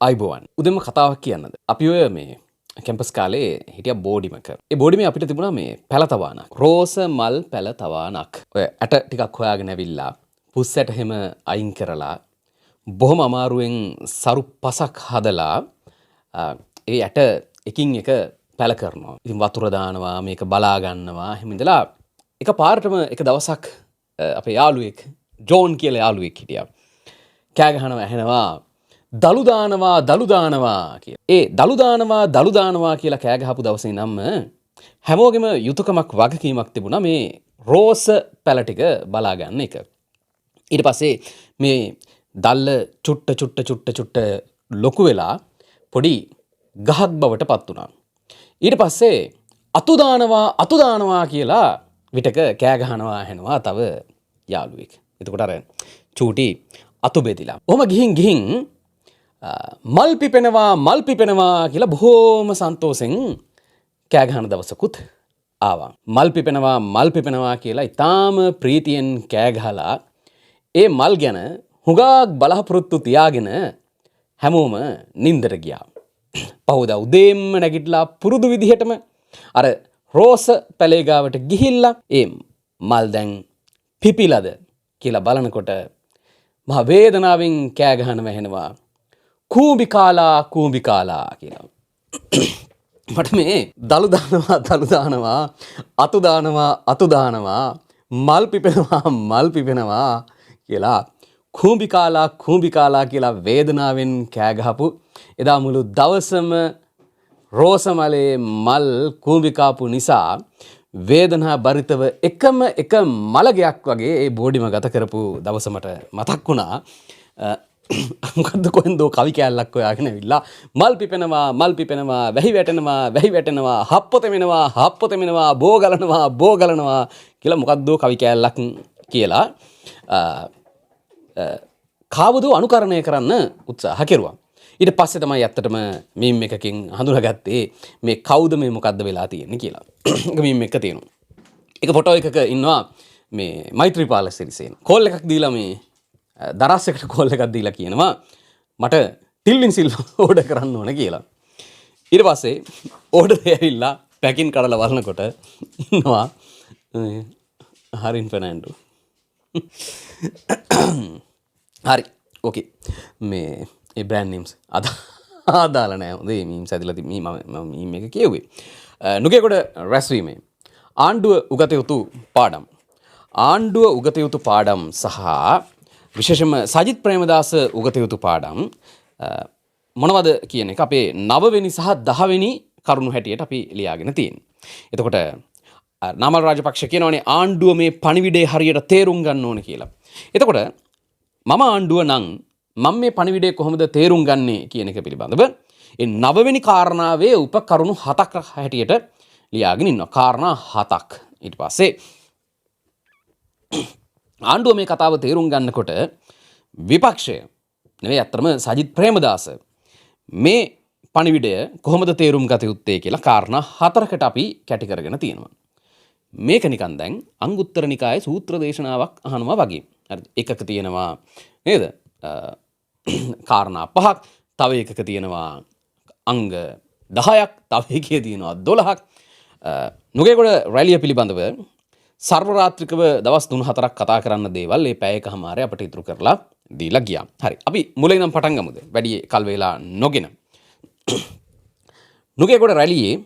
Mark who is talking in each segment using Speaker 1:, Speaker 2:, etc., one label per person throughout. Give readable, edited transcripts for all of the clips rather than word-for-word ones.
Speaker 1: අයිබෝවන් උදෙම කතාවක් කියන්නද අපි ඔය මේ කැම්පස් කාලේ හිටිය බෝඩිමක ඒ බෝඩිමේ අපිට තිබුණා මේ පැල තවානක් රෝස මල් පැල තවානක් ඔය ඇට ටිකක් හොයාගෙන ඇවිල්ලා පුස් ඇට හැම අයින් කරලා බොහොම අමාරුවෙන් සරු පසක් හදලා ඒ ඇට එකින් එක පැල කරනවා ඉතින් වතුර දානවා මේක බලා ගන්නවා එහෙම ඉඳලා එක පාරටම එක දවසක් අපේ යාළුවෙක් ජෝන් කියලා යාළුවෙක් හිටියා කෑ ගහනවා ඇහෙනවා දළු දානවා කියලා. ඒ දළු දානවා කියලා කෑ ගහපු දවසේ නම් හැමෝගෙම යුතුයකමක් වගකීමක් තිබුණා මේ රෝස පැල ටික බලා ගන්න එක. ඊට පස්සේ මේ දල්ල චුට්ට ලොකු වෙලා පොඩි ගහක් බවට පත් වුණා. ඊට පස්සේ අතු දානවා කියලා විතක කෑ ගහනවා ඇහෙනවා තව යාළුවෙක්. එතකොට අර චූටි අතු බෙදිලා. ඔහම ගිහින් මල් පිපෙනවා කියලා බොහෝම සන්තෝෂෙන් කෑ ගහන දවසකුත් ආවා. මල් පිපෙනවා කියලා ඊටාම ප්‍රීතියෙන් කෑ ගහලා ඒ මල් ගැන හුඟක් බලාපොරොත්තු තියාගෙන හැමෝම නින්දට ගියා. පහුදා උදේම නැගිටලා පුරුදු විදිහටම අර රෝස පැලේ ගාවට ගිහිල්ලා ඒ මල් දැන් පිපිලාද කියලා බලනකොට මහ වේදනාවෙන් කෑ ගහනවා ඇහෙනවා. කූඹි කාලා කියලා. මට මේ දළු දානවා අතු දානවා මල් පිපෙනවා කියලා කූඹි කාලා කියලා වේදනාවෙන් කෑ ගහපු එදා මුළු දවසම රෝස මලේ මල් කූඹි කාපු නිසා වේදනා බරිතව එකම එක මලගයක් වගේ ඒ බෝඩිම ගත කරපු දවස මට මතක් වුණා. මොකද්ද කොහෙන්දෝ කවි කෑල්ලක් හොයාගෙන ඇවිල්ලා මල් පිපෙනවා වැහි වැටෙනවා හප්පො තෙමෙනවා බෝ ගලනවා කියලා මොකද්දෝ කවි කෑල්ලක් කියලා කාවදෝ අනුකරණය කරන්න උත්සාහ කෙරුවා. ඊට පස්සේ තමයි ඇත්තටම මීම් එකකින් හඳුනාගත්තේ මේ කවුද මේ මොකද්ද වෙලා තියෙන්නේ කියලා. ඒක මීම් එක තියෙනවා. ඒක ෆොටෝ එකක ඉන්නවා මේ මෛත්‍රීපාල සිරිසේන. කෝල් එකක් දීලා මේ දරස් එකට කෝල් එකක් දීලා කියනවා මට ටිල්ලින් සිල් ඕඩර් කරන්න ඕන කියලා. ඊට පස්සේ ඕඩර් ඇවිල්ලා පැකින් කඩලා බලනකොට ඉන්නවා හරින් ෆර්නැන්ඩෝ. හරි ඕකේ මේ ඒ බ්‍රෑන්ඩ් නේම්ස් අදාළ නැහැ. හොඳේ මීම්ස් ඇදලා මම මීම් එක කියුවේ. නුගේගොඩ රැස්වීමේ ආණ්ඩුව උගත යුතු පාඩම් සහ විශේෂම සජිත් ප්‍රේමදාස උගත යුතු පාඩම් මොනවද කියන එක අපේ 9 වෙනි සහ 10 වෙනි කරුණු හැටියට අපි ලියාගෙන තියෙනවා. එතකොට නාමල් රාජපක්ෂ කියනවානේ ආණ්ඩුව මේ පණිවිඩය හරියට තේරුම් ගන්න ඕන කියලා. එතකොට මම ආණ්ඩුව නම් මම මේ පණිවිඩය කොහොමද තේරුම් ගන්නේ කියන එක පිළිබඳව ඒ 9 වෙනි කාරණාවේ උපකරුණු 7ක් හැටියට ලියාගෙන ඉන්නවා. කාරණා 7ක්. ඊට පස්සේ ආණ්ඩුව මේ කතාව තේරුම් ගන්නකොට විපක්ෂය නෙවෙයි අත්‍තරම සජිත් ප්‍රේමදාස මේ පණිවිඩය කොහොමද තේරුම් ගත යුත්තේ කියලා කාරණා 4කට අපි කැටි කරගෙන තියෙනවා. මේක නිකන් දැන් අංගුත්තර නිකායේ සූත්‍ර දේශනාවක් අහනවා වගේ. හරිද? එකක තියෙනවා නේද? කාරණා 5ක්, තව එකක තියෙනවා අංග 10ක්, තව එකේ තියෙනවා 12ක්. නුගේගොඩ රැලිය පිළිබඳව සර්වරාත්‍රිකව දවස් 3-4ක් කතා කරන්න දේවල් මේ පැයකමාරේ අපිට ඉතුරු කරලා දීලා ගියා. හරි. අපි මුලින් ඉඳන් පටන් ගමුද? වැඩි කල් වේලා නොගෙන. නුගේගොඩ රැලියේ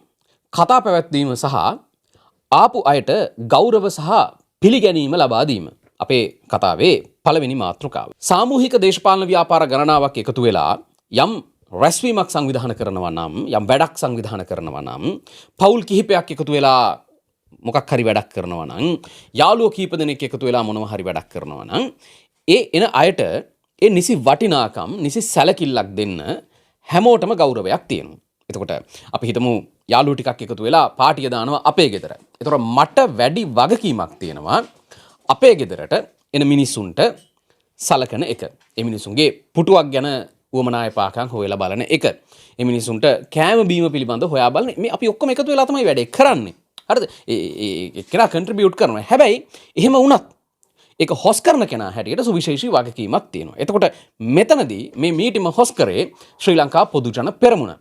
Speaker 1: කතා පැවැත්වීම සහ ආපු අයට ගෞරව සහ පිළිගැනීම ලබා දීම අපේ කතාවේ පළවෙනි මාතෘකාව. සාමූහික දේශපාලන ව්‍යාපාර ගණනාවක් එකතු වෙලා යම් රැස්වීමක් සංවිධානය කරනවා නම් යම් වැඩක් සංවිධානය කරනවා නම් පවුල් කිහිපයක් එකතු වෙලා මොකක් හරි වැඩක් කරනවා නම් යාළුවෝ කීප දෙනෙක් එකතු වෙලා මොනවා හරි වැඩක් කරනවා නම් ඒ එන අයට ඒ නිසි වටිනාකම් නිසි සැලකිල්ලක් දෙන්න හැමෝටම ගෞරවයක් තියෙනවා. එතකොට අපි හිතමු යාළුවෝ ටිකක් එකතු වෙලා පාටිය දානවා අපේ ගෙදර. එතකොට මට වැඩි වගකීමක් තියෙනවා අපේ ගෙදරට එන මිනිස්සුන්ට සලකන එක. ඒ මිනිස්සුන්ගේ පුටුවක් ගැන උවමනා එපාකම් හොයලා බලන එක. ඒ මිනිස්සුන්ට කෑම බීම පිළිබඳව හොයා බලන මේ අපි ඔක්කොම එකතු වෙලා තමයි වැඩේ කරන්නේ. හරිද? ඒ කෙනා කන්ට්‍රිබියුට් කරනවා. හැබැයි එහෙම වුණත් ඒක හොස් කරන කෙනා හැටියට සුවිශේෂී වගකීමක් තියෙනවා. එතකොට මෙතනදී මේ මීටිම හොස් කරේ ශ්‍රී ලංකා පොදුජන පෙරමුණ.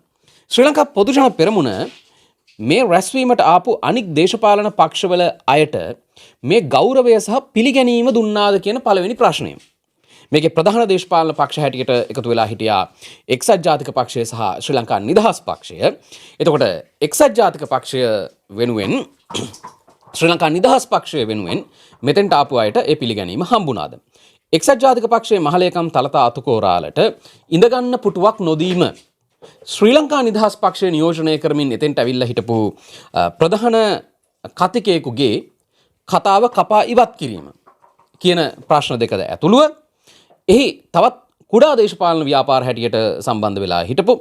Speaker 1: ශ්‍රී ලංකා පොදුජන පෙරමුණ මේ රැස්වීමට ආපු අනික් දේශපාලන පක්ෂවල අයට මේ ගෞරවය සහ පිළිගැනීම දුන්නාද කියන පළවෙනි ප්‍රශ්නය. මේකේ ප්‍රධාන දේශපාලන පක්ෂ හැටියට එකතු වෙලා හිටියා එක්සත් ජාතික පක්ෂය සහ ශ්‍රී ලංකා නිදහස් පක්ෂය. එතකොට එක්සත් ජාතික පක්ෂය වෙනුවෙන් ශ්‍රී ලංකා නිදහස් පක්ෂය වෙනුවෙන් මෙතෙන්ට ආපු අයට ඒ පිළිගැනීම හම්බුණාද? එක්සත් ජාතික පක්ෂයේ මහලේකම් තලතා අතුකෝරාලට ඉඳගන්න පුටුවක් නොදීම ශ්‍රී ලංකා නිදහස් පක්ෂය නියෝජනය කරමින් එතෙන්ට ඇවිල්ලා හිටපු ප්‍රධාන කතිකයෙකුගේ කතාව කපා ඉවත් කිරීම කියන ප්‍රශ්න දෙකද ඇතුළුව එහි තවත් කුඩා දේශපාලන ව්‍යාපාර හැටියට සම්බන්ධ වෙලා හිටපු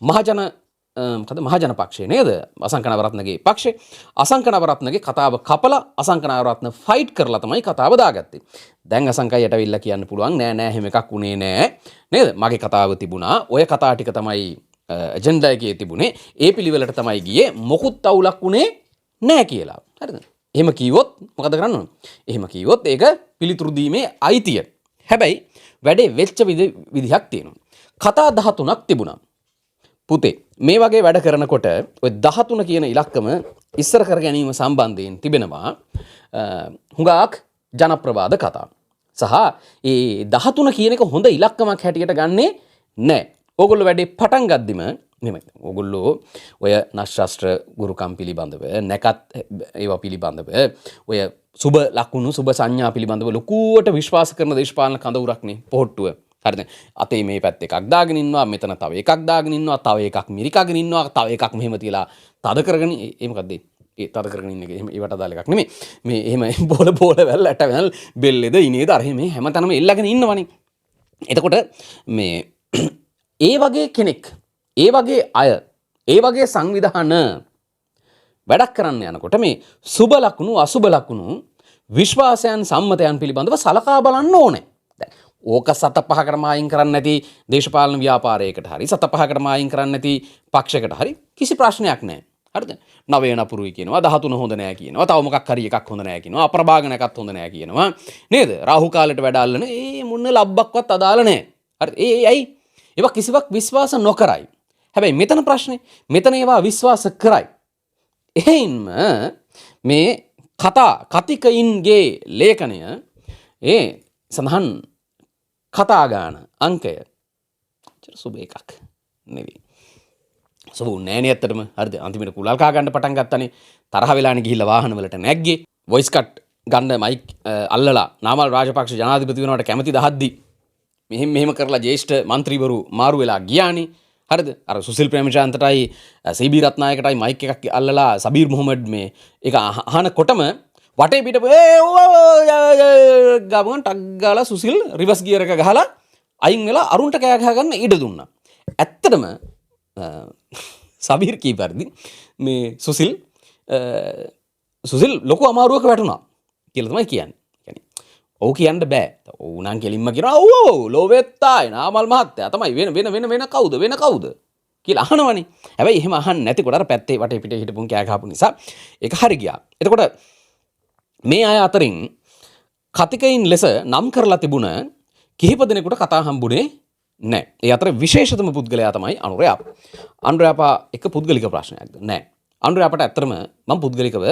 Speaker 1: මහජන පක්ෂය නේද? අසංක නවරත්නගේ පක්ෂය. අසංක නවරත්නගේ කතාව කපලා අසංක නවරත්න ෆයිට් කරලා තමයි කතාව දාගත්තේ. දැන් අසංකයට ඇවිල්ලා කියන්න පුළුවන් නෑ නෑ එහෙම එකක් උනේ නෑ නේද? මගේ කතාව තිබුණා. ඔය කතා ටික තමයි ඇජෙන්ඩා එකේ තිබුණේ. ඒ පිළිවෙලට තමයි ගියේ. මොකුත් අවුලක් උනේ නෑ කියලා. හරිද? එහෙම කිව්වොත් මොකද කරන්න ඕන? එහෙම කිව්වොත් ඒක පිළිතුරු දීමේ අයිතිය. හැබැයි වැඩේ වෙච්ච විදිහක් තියෙනවා. කතා 13ක් තිබුණා. පුතේ මේ වගේ වැඩ කරනකොට ඔය 13 කියන ඉලක්කම ඉස්සර කර ගැනීම සම්බන්ධයෙන් තිබෙනවා හුඟක් ජනප්‍රවාද කතා. සහ ඒ 13 කියන එක හොඳ ඉලක්කමක් හැටියට ගන්නෙ නැහැ. ඕගොල්ලෝ වැඩේ පටන් ගද්දිම නෙමෙයි. ඕගොල්ලෝ ඔය නක්ෂත්‍ර ගුරුකම් පිළිබඳව නැකත් ඒවා පිළිබඳව ඔය සුබ ලකුණු සුබ සංඥා පිළිබඳව ලොකුවට විශ්වාස කරන දේශපාලන කඳවුරක්නේ පොහොට්ටුව. හරිද? අතේ මේ පැත්ත එකක් දාගෙන ඉන්නවා, මෙතන තව එකක් දාගෙන ඉන්නවා, තව එකක් මිරිකාගෙන ඉන්නවා, තව එකක් මෙහෙම තියලා තද කරගෙන ඒ මොකද්ද? ඒ තද කරගෙන ඉන්න එක එහෙම ඒවට අදාළ එකක් නෙමෙයි. මේ එහෙම බෝල වැල් ඇට වැල් බෙල්ලේද ඉනේද අර එහෙම හැමතැනම එල්ලගෙන ඉන්නවනේ. එතකොට මේ ඒ වගේ කෙනෙක්, ඒ වගේ අය, ඒ වගේ සංවිධාන වැඩක් කරන්න යනකොට මේ සුබ ලකුණු අසුබ ලකුණු විශ්වාසයන් සම්මතයන් පිළිබඳව සලකා බලන්න ඕනේ. ඕක සත පහකටම අයින් කරන්න නැති දේශපාලන ව්‍යාපාරයකට හරි සත පහකටම අයින් කරන්න නැති පක්ෂයකට හරි කිසි ප්‍රශ්නයක් නැහැ. හරිද? 9 නපුරුයි කියනවා, 13 හොඳ නැහැ කියනවා, තව මොකක් හරි එකක් හොඳ නැහැ කියනවා, අප්‍රභාගන එකක් හොඳ නැහැ කියනවා. නේද? රාහු කාලයට වැඩ අල්ලන ඒ මුන්න ලබ්බක්වත් අදාළ නැහැ. හරි. ඒ ඇයි? ඒවා කිසිවක් විශ්වාස නොකරයි. හැබැයි මෙතන ප්‍රශ්නේ මෙතන ඒවා විශ්වාස කරයි. එහෙයින්ම මේ කතිකයින්ගේ ලේඛනය ඒ සඳහන් කතා ගාන අංකය සුබ එකක් නෙවෙයි. සුබ නෑනේ ඇත්තටම. හරිද? අන්තිමට කුලල් කා ගන්න පටන් ගත්තනේ. තරහ වෙලානේ ගිහිල්ලා වාහන වලට නැග්ගේ. වොයිස් කට් ගන්න මයික් අල්ලලා නාමල් රාජපක්ෂ ජනාධිපති වෙනවට කැමති දහද්දි මෙහෙම කරලා ජ්‍යෙෂ්ඨ മന്ത്രിවරු මාරු වෙලා ගියානේ. හරිද? අර සුසිල් ප්‍රේමචන්ද්‍රටයි සීබී රත්නායකටයි මයික් එකක් අල්ලලා සබීර් මොහමඩ් මේ ඒක අහනකොටම වටේ පිට ගමන් ටක් ගාලා සුසිල් රිවර්ස් ගියර් එක ගහලා අයින් වෙලා අරුන්ට කෑ ගහ ගන්න ඉඩ දුන්නා. ඇත්තටම සබීර් කී පරිදි මේ සුසිල් ලොකු අමාරුවක වැටුණා කියලා තමයි කියන්නේ. කියන්නේ ඔව් කියන්න බෑ. ඔව් නම් කෙලින්ම කියනවා ඔව් ලෝවෙත්තායි නාමල් මහත්තයා තමයි වෙන කවුද කියලා අහනවනේ. හැබැයි එහෙම අහන්නේ නැතිකොට අර පැත්තේ වටේ පිටේ හිටපුන් කෑ ගහපු නිසා ඒක හරි ගියා. එතකොට මේ අය අතරින් කතිකයින් ලෙස නම් කරලා තිබුණ කිහිප දෙනෙකුට කතා හම්බුනේ නැහැ. ඒ අතර විශේෂතම පුද්ගලයා තමයි අනුරයාපා. අනුරයාපා එක පුද්ගලික ප්‍රශ්නයක්ද? නැහැ. අනුරයාපට ඇත්තටම මම පුද්ගලිකව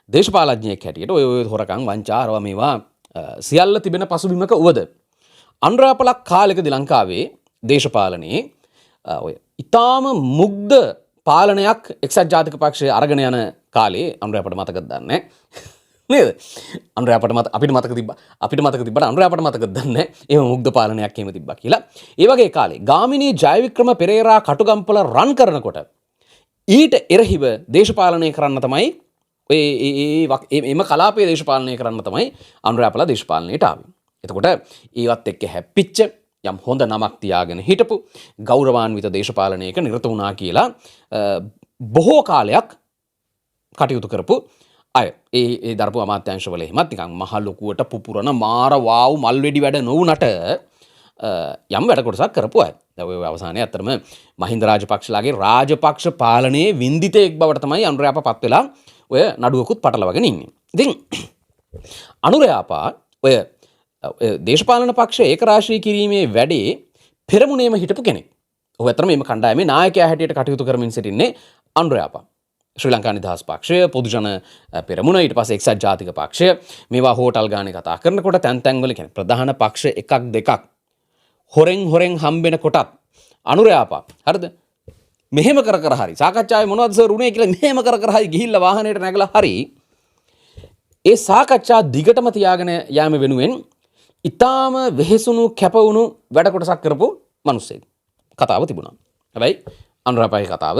Speaker 1: දේශපාලඥයෙක් හැටියට ඔය හොරකම් වංචා අරවා මේවා සියල්ල තිබෙන පසුබිමක උවද අනුරයාපලක් කාලෙකදී ලංකාවේ දේශපාලනයේ ඔය ඊටාම මුග්ධ පාලනයක් එක්සත් ජාතික පක්ෂය අරගෙන යන කාලේ අනුරයාපට මතකද දන්නේ නේද? අනුරයාපට අපිට මතක තිබ්බට අනුරයාපට මතකද දන්නේ එහෙම මුග්ධ පාලනයක් එහෙම තිබ්බා කියලා. ඒ වගේ කාලේ ගාමිණී ජයවික්‍රම පෙරේරා කටුගම්පල රන් කරනකොට ඊට එරහිව දේශපාලනය කරන්න තමයි එම කලාපයේ දේශපාලනය කරන්න තමයි අනුරයාපල දේශපාලනයට ආවේ. එතකොට ඒවත් එක්ක හැප්පිච්ච යම් හොඳ නමක් තියාගෙන හිටපු ගෞරවාන්විත දේශපාලනයක නිරත වුණා කියලා බොහෝ කාලයක් කටයුතු කරපු අය ඒ දරපු අමාත්‍යංශවල එහෙමත් නිකන් මහ ලොකුවට පුපුරන මාර වාව් මල්වෙඩි වැඩ නොවුනට යම් වැඩ කොටසක් කරපු අය. දැන් ඔය අවසානයේ අත්‍තරම මහින්ද රාජපක්ෂලාගේ රාජපක්ෂ පාලනයේ වින්දිතෙක් බවට තමයි අනුරයාපපත් වෙලා ඔය නඩුවකුත් පටලවගෙන ඉන්නේ. ඉතින් අනුරයාපා ඔය දේශපාලන පක්ෂ ඒකරාශී කිරීමේ වැඩේ පෙරමුණේම හිටපු කෙනෙක්. ඔහු ඇත්තටම මේ කණ්ඩායමේ නායකයා හැටියට කටයුතු කරමින් සිටින්නේ අනුරයාපා. ශ්‍රී ලංකා නිදහස් පක්ෂය, පොදුජන පෙරමුණ, ඊට පස්සේ එක්සත් ජාතික පක්ෂය, මේවා හෝටල් ගානේ කතා කරනකොට තැන් තැන්වල කියන්නේ ප්‍රධාන පක්ෂ එකක් දෙකක් හොරෙන් හම්බෙන කොටත් අනුරයාපා. හරිද? මෙහෙම කර හරි සාකච්ඡාවේ මොනවද සර් උනේ කියලා මෙහෙම කර හරි ගිහිල්ලා වාහනේට නැගලා හරි ඒ සාකච්ඡා දිගටම තියාගෙන යාම වෙනුවෙන් ඊටාම වෙහෙසුණු කැපවුණු වැඩ කොටසක් කරපු මිනිස්සෙක් කතාව තිබුණා. හැබැයි අනුරාපයි කතාව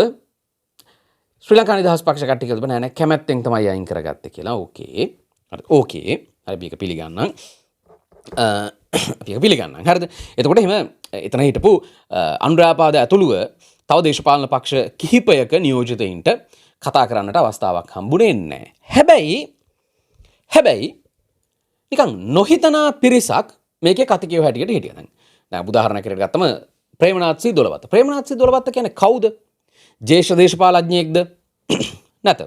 Speaker 1: ශ්‍රී ලංකා නිදහස් පක්ෂ කට්ටිය කියලා නෑ කැමැත්තෙන් තමයි අයින් කරගත්තේ කියලා. ඕකේ. හරි ඕකේ. හරි මේක පිළිගන්නම්. අපි පිළිගන්නම්. හරිද? එතකොට එහෙම එතන හිටපු අනුරාපාද ඇතුළුව තව දේශපාලන පක්ෂ කිහිපයක නියෝජිතයින්ට කතා කරන්නට අවස්ථාවක් හම්බුනේ නැහැ. හැබැයි නිකන් නොහිතනා පිරිසක් මේකේ කතිකයෝ හැටියට හිටියා. දැන් උදාහරණයක් විදිහට ගත්තම ප්‍රේමනාත් සීදොලවත්ත. ප්‍රේමනාත් සීදොලවත්ත කියන්නේ කවුද? ජේෂ්ඨ දේශපාලඥයෙක්ද? නැත.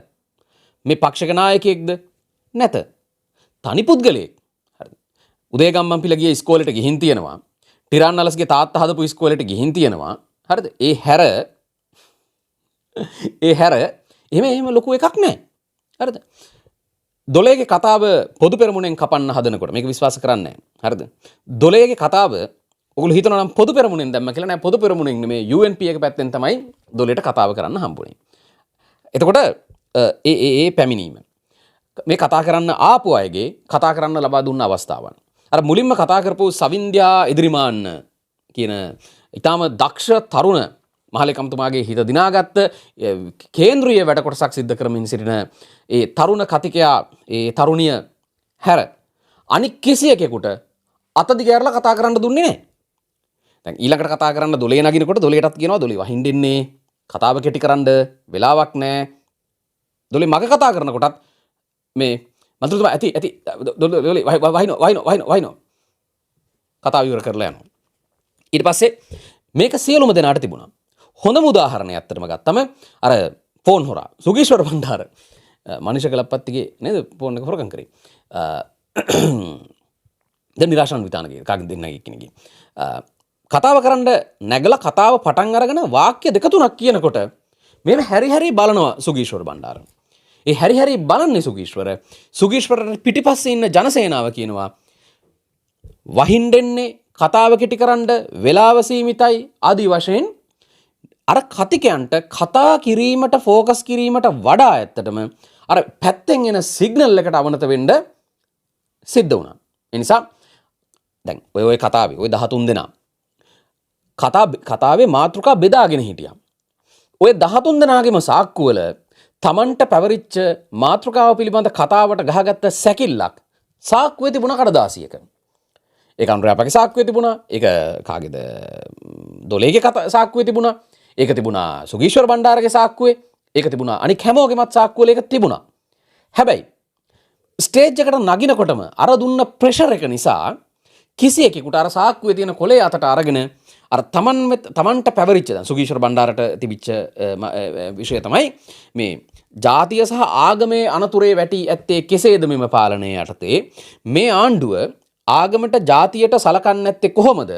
Speaker 1: මේ පක්ෂක නායකයෙක්ද? නැත. තනි පුද්ගලයෙක්. හරිද? උදේගම්මන්පිල ගිය ඉස්කෝලේට ගිහින් තියෙනවා. ටිරාන්නලස්ගේ තාත්තා හදපු ඉස්කෝලේට ගිහින් තියෙනවා. හරිද? ඒ හැර එහෙම ලොකු එකක් නැහැ. හරිද? දොලේගේ කතාව පොදු පෙරමුණෙන් කපන්න හදනකොට මේක විශ්වාස කරන්නේ නැහැ. හරිද? දොලේගේ කතාව ඔගොල්ලෝ හිතනවා නම් පොදු පෙරමුණෙන් දැම්ම කියලා. නෑ, පොදු පෙරමුණෙන් නෙමෙයි UNP එක පැත්තෙන් තමයි දොලේට කතාව කරන්න හම්බුනේ. එතකොට ඒ පැමිණීම මේ කතා කරන්න ආපු අයගේ කතා කරන්න ලබා දුන්න අවස්ථාවන්. අර මුලින්ම කතා කරපු සවින්ද්‍යා එදිරිමාන්න කියන ඊටාම දක්ෂ තරුණ මහලේකම්තුමාගේ හිත දිනාගත්ත කේන්ද්‍රීය වැඩ කොටසක් සිද්ධ කරමින් සිටින ඒ තරුණ කතිකයා, ඒ තරුණිය හැර අනික් කිසියෙකුට අත දිගෑරලා කතා කරන්න දුන්නේ නැහැ. දැන් ඊළඟට කතා කරන්න දොලේ නගිනකොට දොලේටත් කියනවා දොලේ වහින්න ඉන්නේ කතාව කෙටි කරන්න වෙලාවක් නැහැ. දොලේ මග කතා කරනකොටත් මේ මන්ත්‍රීතුමා ඇති දොලේ වහිනෝ කතාව ඉවර කරලා යනවා. ඊට පස්සේ මේක සියලුම දෙනාට තිබුණා. හොඳම උදාහරණයක් අත්‍තරම ගත්තම අර ෆෝන් හොරා සුගීශ්වර බණ්ඩාර මනිෂ කලප්පත්තිගේ නේද ෆෝන් එක හොරකම් කරේ. දැන් නිරාශාන් විතානගේ කාගෙන් දෙන්නගේ කෙනෙක්ගේ කතාව කරන්න නැගලා කතාව පටන් අරගෙන වාක්‍ය දෙක තුනක් කියනකොට මේව හැරි බලනවා සුගීශ්වර බණ්ඩාර. ඒ හැරි බලන්නේ සුගීශ්වරට පිටිපස්සේ ඉන්න ජනසේනාව කියනවා වහින්ඩෙන්නේ කතාව කෙටි කරන්න වෙලාව සීමිතයි ආදී වශයෙන් අර කතිකයන්ට කතා කිරීමට ફોකස් කිරීමට වඩා ඇත්තටම අර පැත්තෙන් එන සිග්නල් එකට අවනත වෙන්න සිද්ධ වුණා. ඒ නිසා දැන් ඔය කතාවේ ඔය 13 දෙනා කතාවේ මාතෘකා බෙදාගෙන හිටියා. ඔය 13 දෙනාගේම සාක්කුවල Tamanට පැවරිච්ච මාතෘකාව පිළිබඳ කතාවට ගහගත්ත සැකිල්ලක් සාක්කුවේ තිබුණ කඩදාසියක. ඒක අනුරාපගේ සාක්කුවේ තිබුණා. ඒක කාගේද? දොලේගේ සාක්කුවේ තිබුණා. ඒක තිබුණා සුගීශ්වර බණ්ඩාරගේ සාක්කුවේ. ඒක තිබුණා අනික හැමෝගෙමත් සාක්කුවල ඒක තිබුණා. හැබැයි ස්ටේජ් එකට නගිනකොටම අර දුන්න ප්‍රෙෂර් එක නිසා කිසියෙකුට අර සාක්කුවේ තියෙන කොලේ අතට අරගෙන අර තමන්ට පැවරිච්ච දැන් සුගීශ්වර බණ්ඩාරට තිබිච්ච විෂය තමයි මේ ජාතිය සහ ආගමේ අනතුරේ වැටි ඇත්තේ කෙසේද මෙම පාලනය යටතේ මේ ආණ්ඩුව ආගමට ජාතියට සලකන්නේ නැත්තේ කොහොමද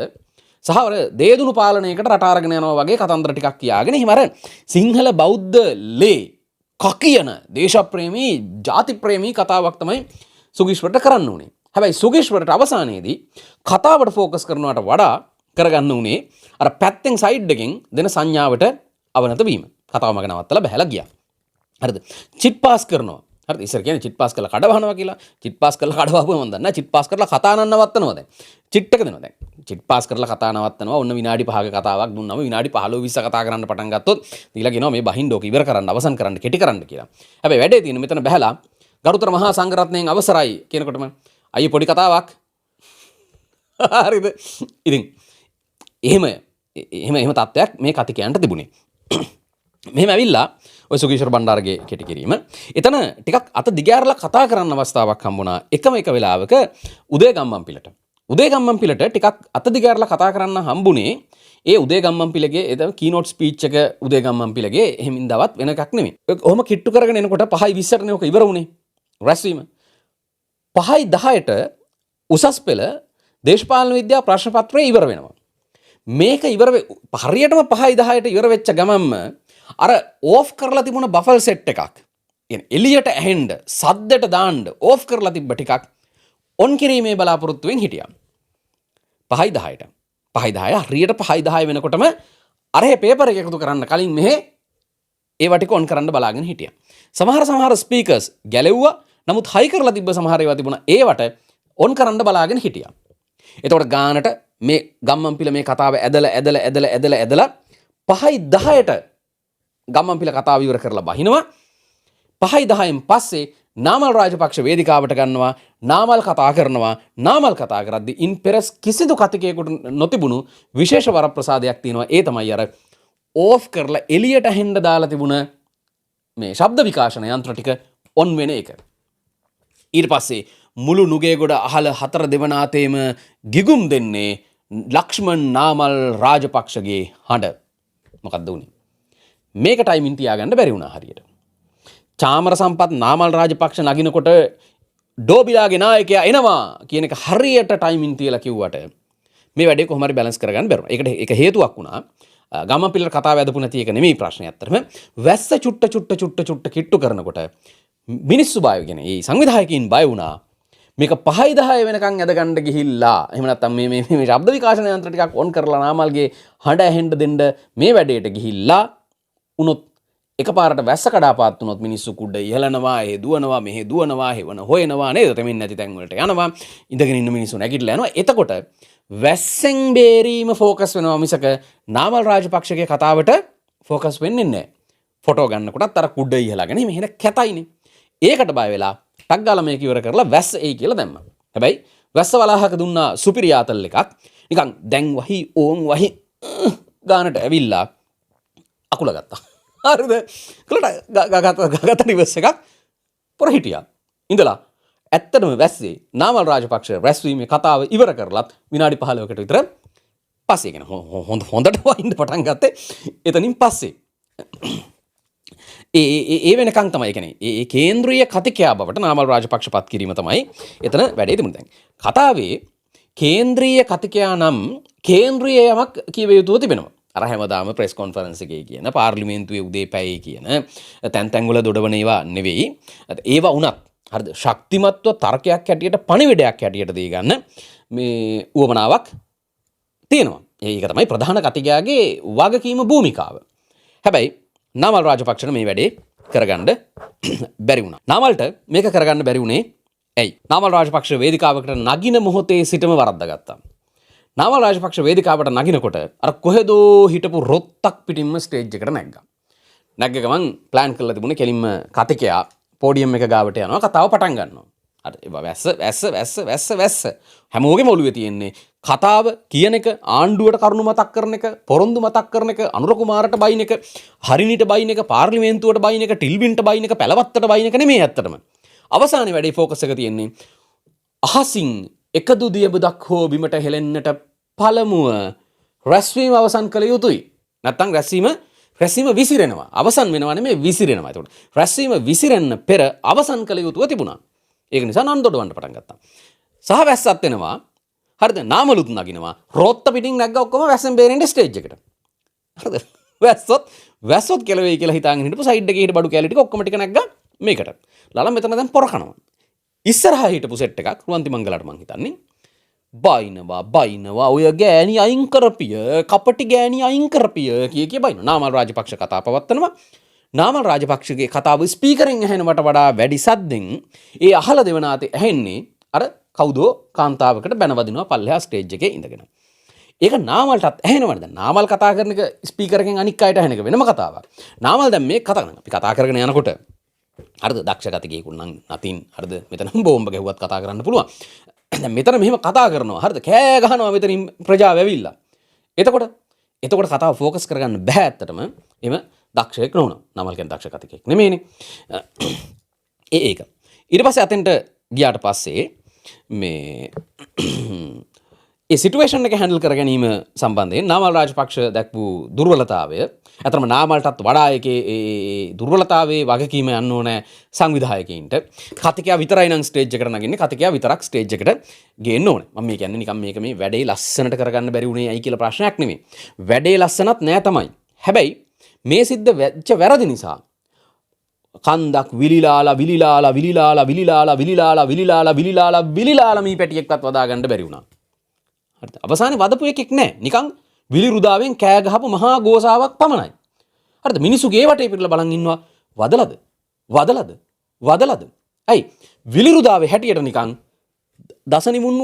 Speaker 1: සහ අර දේදුණු පාලනයකට රට අරගෙන යනවා වගේ කතන්දර ටිකක් කියාගෙන එහෙම අර සිංහල බෞද්ධ ලේ කකියන දේශප්‍රේමී ජාතිප්‍රේමී කතාවක් තමයි සුගීශ්වරට කරන්න උනේ. හැබැයි සුගීශ්වරට අවසානයේදී කතාවට ફોකස් කරනවට වඩා කරගන්න උනේ අර පැත්තෙන් සයිඩ් එකෙන් දෙන සංඥාවට අවනත වීම. කතාව මග නවත්තලා බහැලා ගියා. හරිද? චිට් පාස් කරනවා. හරිද? ඉස්සර කියන්නේ චිට් පාස් කරලා කඩවහනවා කියලා. චිට් පාස් කරලා කඩවහපුවම මම දන්නේ නැහැ. චිට් පාස් කරලා කතා නවත්තනවා දැන්. චිට් එක දෙනවා දැන්. චිට් පාස් කරලා කතා නවත්තනවා. ඔන්න විනාඩි 5ක කතාවක් දුන්නම විනාඩි 15 20 කතා කරන්න පටන් ගත්තොත් ඊළඟ කියනවා මේ බහින්ඩෝක ඉවර කරන්න අවසන් කරන්න කෙටි කරන්න කියලා. හැබැයි වැඩේ තියෙන මෙතන බහැලා ගරුතර මහා සංඝරත්නයෙන් අවසරයි කියනකොටම අයියේ පොඩි කතාවක්. හරිද? ඉතින් එහෙම තත්ත්වයක් මේ කතිකයන්ට තිබුණේ. මෙහෙම ඇවිල්ලා ඔය සුගීශ්වර බණ්ඩාරගේ කෙටි කිරීම එතන ටිකක් අත දිගෑරලා කතා කරන්න අවස්ථාවක් හම්බුණා එකම එක වෙලාවක උදේගම්මන්පිලට. උදේගම්මන්පිලට ටිකක් අත දිගෑරලා කතා කරන්න හම්බුනේ ඒ උදේගම්මන්පිලගේ එතන කීනෝට් ස්පීච් එක උදේගම්මන්පිලගේ එහෙම ඉඳවත් වෙන එකක් නෙමෙයි. ඔහොම කිට්ටු කරගෙන එනකොට 5:20ට නේ ඔක ඉවර වුණේ රැස්වීම. 5:10ට උසස් පෙළ දේශපාලන විද්‍යා ප්‍රශ්න පත්‍රය ඉවර වෙනවා. මේක හරියටම 5යි 10ට ඉවර වෙච්ච ගමන්ම අර ඕෆ් කරලා තිබුණ බෆල් සෙට් එකක් එළියට ඇහෙන්න සද්දට දාන්න ඕෆ් කරලා තිබ්බ ටිකක් ඔන් කිරීමේ බලාපොරොත්තුවෙන් හිටියා. 5යි 10ට 5යි 10 හරියට 5යි 10 වෙනකොටම අරහේ පේපර් එක එකතු කරන්න කලින් මෙහෙ ඒවා ටික ඔන් කරන්න බලාගෙන හිටියා. සමහර ස්පීකර්ස් ගැලෙව්වා. නමුත් හයි කරලා තිබ්බ සමහර ඒවා තිබුණා. ඒවට ඔන් කරන්න බලාගෙන හිටියා. එතකොට ගානට මේ ගම්මන්පිල මේ කතාව ඇදලා 5යි 10ට ගම්මන්පිල කතාව ඉවර කරලා බහිනවා. 5යි 10න් පස්සේ නාමල් රාජපක්ෂ වේදිකාවට ගන්නවා. නාමල් කතා කරනවා. නාමල් කතා කරද්දී ඉන් පෙර කිසිදු කතිකයෙකුට නොතිබුණු විශේෂ වරප්‍රසාදයක් තියෙනවා. ඒ තමයි අර ඕෆ් කරලා එළියට හෙන්න දාලා තිබුණ මේ ශබ්ද විකාශන යන්ත්‍ර ටික ඔන් වෙන එක. ඊට පස්සේ මුළු නුගේගොඩ අහල 4 දෙවනාතේම ගිගුම් දෙන්නේ ලක්ෂ්මන් නාමල් රාජපක්ෂගේ හඬ. මොකක්ද උනේ? මේක ටයිමින් තියාගන්න බැරි වුණා හරියට. චාමර සම්පත් නාමල් රාජපක්ෂ නගිනකොට ඩෝබිලාගේ නායකයා එනවා කියන එක හරියට ටයිමින් තියලා කිව්වට මේ වැඩේ කොහොම හරි බැලන්ස් කරගන්න බැරුණා. ඒකට ඒක හේතුවක් වුණා. ගම්මන්පිලට කතාව ඇදපු නැති එක නෙමෙයි ප්‍රශ්නේ අත්‍තරම. වැස්ස චුට්ට කිට්ටු කරනකොට මිනිස්සු බය වෙගෙන ඒ සංවිධායකයින් බය වුණා. මේක 5යි 10 වෙනකන් ඇදගන්න ගිහිල්ලා එහෙම නැත්නම් මේ ශබ්ද විකාශන යන්ත්‍ර ටිකක් ඔන් කරලා නාමල්ගේ හඬ ඇහෙන්න දෙන්න මේ වැඩේට ගිහිල්ලා උනොත් එකපාරට වැස්ස කඩාපාත් වුණොත් මිනිස්සු කුඩ ඉහලනවා, ඒ දුවනවා, මෙහෙ දුවනවා, හෙවන හොයනවා නේද? තෙමින් නැති තැන් වලට යනවා. ඉඳගෙන ඉන්න මිනිස්සු නැගිටලා යනවා. එතකොට වැස්සෙන් බේරීම ෆෝකස් වෙනවා මිසක නාමල් රාජපක්ෂගේ කතාවට ෆෝකස් වෙන්නේ නැහැ. ෆොටෝ ගන්නකොටත් අර කුඩ ඉහලාගෙන මෙහෙන කැතයිනේ. ඒකට බය වෙලා ටක් ගාලා මේක ඉවර කරලා වැස්ස එයි කියලා දැම්මා. හැබැයි වැස්ස වලාහක දුන්නා සුපිරියාතල් එකක්. නිකන් දැන් වහි ඕන් වහි ගානට ඇවිල්ලා අකුල ගත්තා. හරිද? ගත රිවර්ස් එකක් පොර හිටියා. ඉඳලා ඇත්තටම වැස්සේ නාමල් රාජපක්ෂ රැස්වීමේ කතාව ඉවර කරලත් විනාඩි 15කට විතර පස්සේ කියන හොඳට වයින්ද පටන් ගත්තේ එතනින් පස්සේ. ඒ වෙනකන් තමයි කියන්නේ ඒ කේන්ද්‍රීය කතිකයා බවට නාමල් රාජපක්ෂ පත් කිරීම තමයි එතන වැඩේ තිබුණේ. දැන් කතාවේ කේන්ද්‍රීය කතිකයා නම් කේන්ද්‍රීය යමක් කියව යුතුව තිබෙනවා. අර හැමදාම ප්‍රෙස් කොන්ෆරන්ස් එකේ කියන පාර්ලිමේන්තුවේ උදේ පැයේ කියන තැන් වල දොඩවන ඒවා නෙවෙයි. ඒවා වුණත් හරිද ශක්තිමත්ව තර්කයක් හැටියට පණිවිඩයක් හැටියට දී ගන්න මේ උවමනාවක් තියෙනවා. ඒක තමයි ප්‍රධාන කතිකයාගේ වගකීම භූමිකාව. හැබැයි නාමල් රාජපක්ෂට මේ වැඩේ කරගන්න බැරි වුණා. නාමල්ට මේක කරගන්න බැරි වුණේ ඇයි? නාමල් රාජපක්ෂ වේදිකාවකට නගින මොහොතේ සිටම වරද්දාගත්තා. නාමල් රාජපක්ෂ වේදිකාවට නගිනකොට අර කොහෙදෝ හිටපු රොත්තක් පිටින්ම ස්ටේජ් එකට නැග්ගා. නැග්ග ගමන් ප්ලෑන් කරලා තිබුණේ කෙලින්ම කතිකයා පෝඩියම් එක ගාවට යනවා කතාව පටන් ගන්නවා. අර වැස්ස හැමෝගෙම ඔළුවේ තියෙන්නේ කතාව කියන එක, ආණ්ඩුවට කරුණු මතක් කරන එක, පොරොන්දු මතක් කරන එක, අනුර කුමාරට බයින් එක, හරිනිට බයින් එක, පාර්ලිමේන්තුවට බයින් එක, ටිල්වින්ට බයින් එක, පැලවත්තට බයින් එක නෙමෙයි ඇත්තටම. අවසානයේ වැඩේ ෆෝකස් එක තියෙන්නේ අහසින් එකදු දියබදක් හෝ බිමට හෙලෙන්නට පළමුව රැස්වීම අවසන් කළ යුතුයි. නැත්තම් රැස්වීම විසිරෙනවා. අවසන් වෙනවා නෙමෙයි විසිරෙනවා. ඒකට රැස්වීම විසිරෙන්න පෙර අවසන් කළ යුතුව තිබුණා. ඒක නිසා නන් දොඩවන්න පටන් ගත්තා. සහ වැස්සත් එනවා. හරිද? නාමලුත් නගිනවා. රොත්ත පිටින් නැග්ග ඔක්කොම වැස්සෙන් බේරෙන්න ස්ටේජ් එකට. හරිද? වැස්සොත් කෙලවෙයි කියලා හිතාගෙන හිටපු සයිඩ් එකේ හිට බඩු කැලි ටික ඔක්කොම ටික නැග්ගා මේකට. ලාලා මෙතන දැන් පොර කනවා. ඉස්සරහා හිටපු සෙට් එකක් රුවන්ති මංගලට මං හිතන්නේ බයිනවා ඔය ගෑණි අයින් කරපිය කපටි ගෑණි අයින් කරපිය කිය බයිනවා. නාමල් රාජපක්ෂ කතා පවත්වනවා. නාමල් රාජපක්ෂගේ කතාව ස්පීකරෙන් ඇහෙනවට වඩා වැඩි සද්දෙන් ඒ අහල දෙවනාතේ ඇහෙන්නේ අර කවුදෝ කාන්තාවකට බැනවදිනවා පල්ලෙහා ස්ටේජ් එකේ ඉඳගෙන. ඒක නාමල්ටත් ඇහෙනවද? දැන් නාමල් කතා කරන එක ස්පීකරකින් අනික් අයට ඇහෙන එක වෙනම කතාවක්. නාමල් දැන් මේ කතා කරනවා. අපි කතා කරගෙන යනකොට හරිද දක්ෂ කතිකයෙකුට නම් අතින් හරිද මෙතන බෝම්බ ගැහුවත් කතා කරන්න පුළුවන්. දැන් මෙතන මෙහෙම කතා කරනවා හරිද කෑ ගහනවා මෙතනින් ප්‍රජාව ඇවිල්ලා. එතකොට කතාව ෆෝකස් කරගන්න බෑ ඇත්තටම. එම දක්ෂයෙක් නොවුණා. නාමල් කියන්නේ දක්ෂ කතිකයෙක් නෙමෙයිනේ. ඒක. ඊට පස්සේ අතෙන්ට ගියාට පස්සේ මේ ඒ සිටුවේෂන් එක හැන්ඩල් කර ගැනීම සම්බන්ධයෙන් නාමල් රාජපක්ෂ දැක්වූ දුර්වලතාවය ඇතරම නාමල්ටත් වඩා එකේ දුර්වලතාවේ වගකීම යන්න ඕනෑ සංවිධායකයින්ට. කතිකයා විතරයි නම් ස්ටේජ් එකට නගින්නේ, කතිකයා විතරක් ස්ටේජ් එකට ගේන්න ඕනේ. මම මේ කියන්නේ නිකන් මේක මේ වැඩේ ලස්සනට කරගන්න බැරි වුණේ ඇයි කියලා ප්‍රශ්නයක් නෙමෙයි. වැඩේ ලස්සනත් නෑ තමයි. හැබැයි මේ සිද්ධ වෙච්ච වැරදි නිසා කන්දක් විලිලාලා විලිලාලා විලිලාලා විලිලාලා විලිලාලා විලිලාලා විලිලාලා විලිලාලා මේ පැටියෙක්වත් වදා ගන්න බැරි වුණා. හරිද? අවසානයේ වදපු එකෙක් නෑ. නිකන් විලිරුදාවෙන් කෑ ගහපු මහා ගෝසාවක් පමණයි. හරිද? මිනිස්සු ගේ වටේ පිටලා බලන් ඉන්නවා. වදලද? වදලද? වදලද? ඇයි? විලිරුදාවේ හැටියට නිකන් දසනිමුන්නු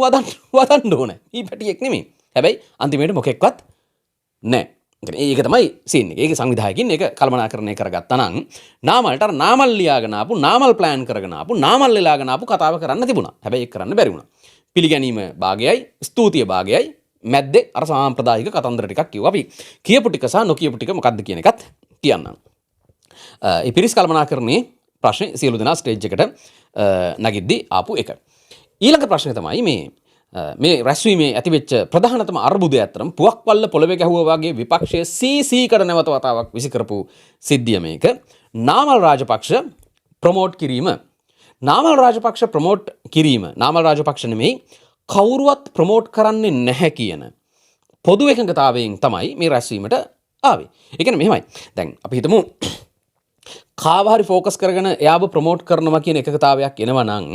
Speaker 1: වදන්න ඕනේ. මේ පැටියෙක් නෙමෙයි. හැබැයි අන්තිමේට මොකෙක්වත් නෑ. ඒක තමයි සීන් එක. ඒක සංවිධායකින් ඒක කල්පනාකරණය කරගත්තා නම් නාමල්ට අර නාමල් ලියාගෙන ආපු නාමල් ප්ලෑන් කරගෙන ආපු නාමල් ලියාගෙන ආපු කතාව කරන්න තිබුණා. හැබැයි ඒක කරන්න බැරි වුණා. පිළිගැනීම භාගයයි ස්තුතිය භාගයයි මැද්දේ අර සාම්ප්‍රදායික කතන්දර ටිකක් කිව්වා. අපි කියපු ටික සහ නොකියපු ටික මොකක්ද කියන එකත් කියන්නම්. ඒ පිරිස් කල්පනාකරණයේ ප්‍රශ්නේ සියලු දෙනා ස්ටේජ් එකට නගිද්දී ආපු එක. ඊළඟ ප්‍රශ්නේ තමයි මේ රැස්වීමේ ඇතිවෙච්ච ප්‍රධානතම අර්බුදය අතරම පුවක්පල්ල පොළවේ ගැහුවා වගේ විපක්ෂයේ සීසීකට නැවත වතාවක් විසි කරපු සිද්ධිය මේක. නාමල් රාජපක්ෂ ප්‍රොමෝට් කිරීම. නාමල් රාජපක්ෂ ප්‍රොමෝට් කිරීම. නාමල් රාජපක්ෂ නෙමෙයි කවුරුවත් ප්‍රොමෝට් කරන්නේ නැහැ කියන පොදු එකඟතාවයෙන් තමයි මේ රැස්වීමට ආවේ. ඒ කියන්නේ මෙහෙමයි. දැන් අපි හිතමු කාව හරි ફોකස් කරගෙන එයාව ප්‍රොමෝට් කරනවා කියන එකඟතාවයක් එනවා නම්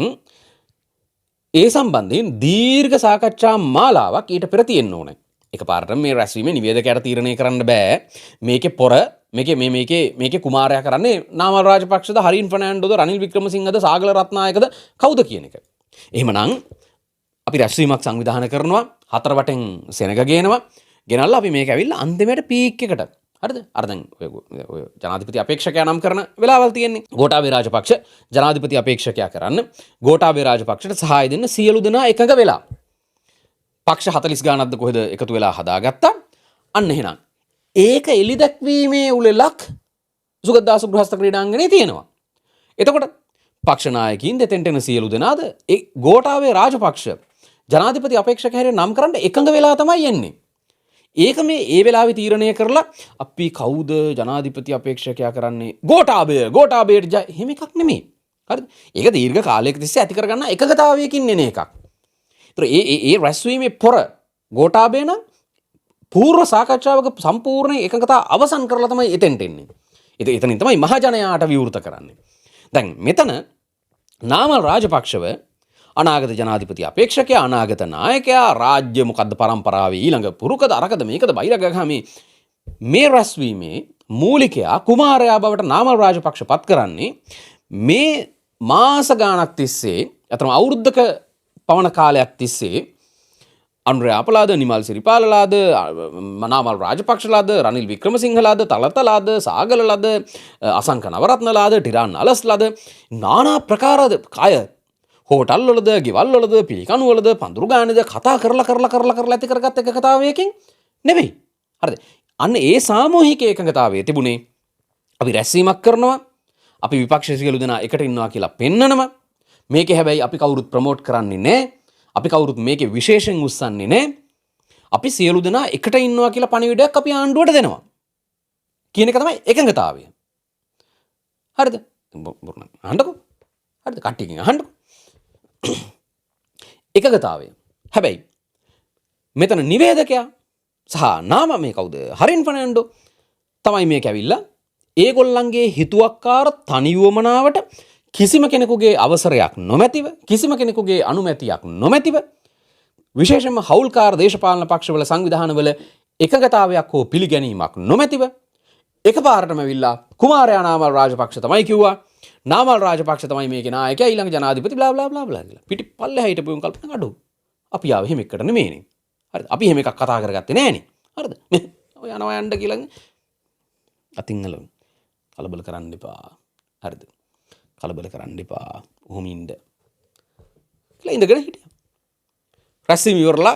Speaker 1: ඒ සම්බන්ධයෙන් දීර්ඝ සාකච්ඡා මාලාවක් ඊට පෙර තියෙන්න ඕනේ. එකපාරට මේ රැස්වීමේ නිවේදකයාට තීරණය කරන්න බෑ මේකේ පොර මේකේ කුමාරයා කරන්නේ නාමල් රාජපක්ෂද හරින් ෆර්නෑන්ඩෝද රනිල් වික්‍රමසිංහද සාගල රත්නායකද කවුද කියන එක. එහෙමනම් අපි රැස්වීමක් සංවිධානය කරනවා, හතර වටෙන් සෙනග ගේනවා, ගෙනල්ලා අපි මේක ඇවිල්ලා අන්තිමට පීක් එකට. හරිද? අර දැන් ඔය ජනාධිපති අපේක්ෂකයා නම් කරන වෙලාවල් තියෙන්නේ. ගෝඨාභය රාජපක්ෂ ජනාධිපති අපේක්ෂකයා කරන්න ගෝඨාභය රාජපක්ෂට සහාය දෙන්න සියලු දෙනා එකඟ වෙලා. පක්ෂ 40 ගානක්ද කොහෙද එකතු වෙලා හදාගත්තා. අන්න එහෙනම් ඒක එලි දැක්වීමේ උලෙලක් සුගතදාස ගෘහස්ත ක්‍රීඩාංගණයේ තියෙනවා. එතකොට පක්ෂ නායකයින් දෙතෙන්ට එන සියලු දෙනාද ඒ ගෝඨාභය රාජපක්ෂ ජනාධිපති අපේක්ෂක හැරේ නම් කරන්න එකඟ වෙලා තමයි එන්නේ. ඒක මේ ඒ වෙලාවේ තීරණය කරලා අපි කවුද ජනාධිපති අපේක්ෂකයා කරන්නේ ගෝඨාභයට ජය එහෙම එකක් නෙමෙයි. හරිද? ඒක දීර්ඝ කාලයක තිස්සේ ඇති කරගන්න එකගතාවයකින් එන එකක්. ඒතර ඒ රැස්වීමේ පොර ගෝඨාභය නම් පූර්ව සාකච්ඡාවක සම්පූර්ණ එකඟතාව අවසන් කරලා තමයි එතෙන්ට එන්නේ. එතනින් තමයි මහජනයාට විවෘත කරන්නේ. දැන් මෙතන නාමල් රාජපක්ෂව අනාගත ජනාධිපති අපේක්ෂකයා අනාගත නායකයා රාජ්‍ය මොකද්ද පරම්පරාවේ ඊළඟ පුරුකද අරකද මේකද බයිලගහමේ මේ රැස්වීමේ මූලිකයා කුමාරයා බවට නාමල් රාජපක්ෂ පත් කරන්නේ මේ මාස ගාණක් තිස්සේ අතරම අවුරුද්දක පවන කාලයක් තිස්සේ අනුරේ අපලාද නිමල් සිරිපාලලාද නාමල් රාජපක්ෂලාද රනිල් වික්‍රමසිංහලාද තලතලාද සාගලලාද අසංක නවරත්නලාද ටිරාන් අලස්ලාද নানা ප්‍රකාරද කය හෝටල් වලද ගෙවල් වලද පිළිකණු වලද පඳුරු ගානේද කතා කරලා ඇති කරගත් එක කතාවයකින් නෙමෙයි. හරිද? අන්න ඒ සාමූහික එකඟතාවයේ තිබුණේ අපි රැස්වීමක් කරනවා, අපි විපක්ෂ සියලු දෙනා එකට ඉන්නවා කියලා පෙන්නනවා. මේකේ හැබැයි අපි කවුරුත් ප්‍රොමෝට් කරන්නේ නැහැ. අපි කවුරුත් මේකේ විශේෂයෙන් උස්සන්නේ නැහැ. අපි සියලු දෙනා එකට ඉන්නවා කියලා පණිවිඩයක් අපි ආණ්ඩුවට දෙනවා. කියන එක තමයි එකඟතාවය. හරිද? අහන්නකෝ. හරිද? කට්ටියකින් අහන්නකෝ. එකගතාවය. හැබැයි මෙතන නිවේදකයා සහ නාම මේ කවුද හරින් ෆර්නෑන්ඩෝ තමයි මේක ඇවිල්ලා ඒගොල්ලන්ගේ හිතුවක්කාර තනියුවමනාවට කිසිම කෙනෙකුගේ අවසරයක් නොමැතිව කිසිම කෙනෙකුගේ අනුමැතියක් නොමැතිව විශේෂයෙන්ම හවුල්කාර දේශපාලන පක්ෂවල සංවිධානවල එකගතාවයක් හෝ පිළිගැනීමක් නොමැතිව එකපාරටම ඇවිල්ලා කුමාරයා නාමල් රාජපක්ෂ තමයි කිව්වා නාමල් රාජපක්ෂ තමයි මේකේ නායකයා ඊළඟ ජනාධිපති බ්ලා බ්ලා බ්ලා බ්ලා කියලා. පිටි පල්ලෙහා හිටපු උන් කල්පනා අඩෝ. අපි ආවේ එහෙම එකට නෙමෙයිනේ. හරිද? අපි එහෙම එකක් කතා කරගත්තේ නෑනේ. හරිද? ඔය යනවා යන්න කියලා අතින්ගල කලබල කරන්න එපා. හරිද? කලබල කරන්න එපා. ඔහොම ඉන්න. කියලා ඉඳගෙන හිටියා. රැස්වීම ඉවරලා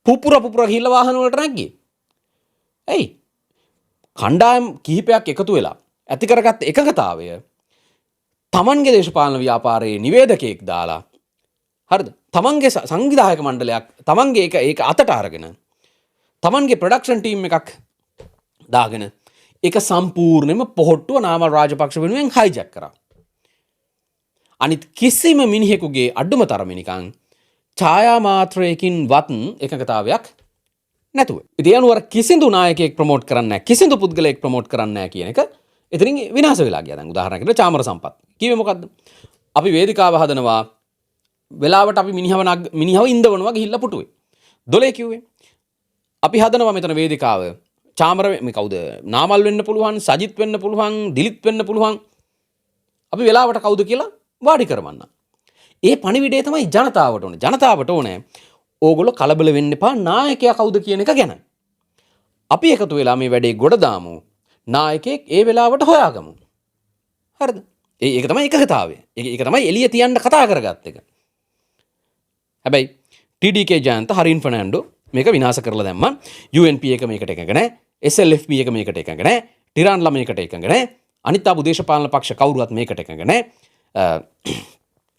Speaker 1: පුපුර ගිහිල්ලා වාහන වලට නැග්ගේ. ඇයි? කණ්ඩායම් කිහිපයක් එකතු වෙලා ඇති කරගත්ත එකගතාවය තමන්ගේ දේශපාලන ව්‍යාපාරයේ නිවේදකයෙක් දාලා හරිද? තමන්ගේ සංවිධායක මණ්ඩලයක් තමන්ගේ ඒක අතට අරගෙන තමන්ගේ ප්‍රොඩක්ෂන් ටීම් එකක් දාගෙන ඒක සම්පූර්ණයෙන්ම පොහොට්ටුව නාමල් රාජපක්ෂ වෙනුවෙන් හයිජැක් කරා. අනිත් කිසිම මිනිහෙකුගේ අඩුම තරමේ නිකන් ඡායා මාත්‍රයකින් වත් එකඟතාවයක් නැතුව. ඉතින් අනුවර කිසිදු නායකයෙක් ප්‍රොමෝට් කරන්නේ නැහැ. කිසිදු පුද්ගලයෙක් ප්‍රොමෝට් කරන්නේ නැහැ කියන එක එතනින් විනාශ වෙලා ගියා. දැන් උදාහරණයකට චාමර සම්පත්. කිව්වේ මොකද්ද? අපි වේදිකාව හදනවා වෙලාවට අපි මිනිහව ඉඳවනවා ගිහිල්ලා පුටුවේ. දොලේ කිව්වේ. අපි හදනවා මෙතන වේදිකාව. චාමර මේ කවුද? නාමල් වෙන්න පුළුවන්, සජිත් වෙන්න පුළුවන්, දිලිත් වෙන්න පුළුවන්. අපි වෙලාවට කවුද කියලා වාඩි කරවන්න. ඒ පණිවිඩය තමයි ජනතාවට ඕනේ. ජනතාවට ඕනේ ඕගොල්ලෝ කලබල වෙන්න එපා නායකයා කවුද කියන එක ගැන. අපි එකතු වෙලා මේ වැඩේ ගොඩ දාමු. නායකයෙක් ඒ වෙලාවට හොයාගමු. හරිද? ඒක තමයි එකකතාවය. ඒක තමයි එළිය තියන්න කතා කරගත්ත එක. හැබැයි TDK ජයන්ත හරින් ෆර්නැන්ඩෝ මේක විනාශ කරලා දැම්මා. UNP එක මේකට එකඟ නැහැ. SLFP එක මේකට එකඟ නැහැ. ටිරාන්ලා මේකට එකඟ නැහැ. අනිත් ආපු දේශපාලන පක්ෂ කවුරුවත් මේකට එකඟ නැහැ.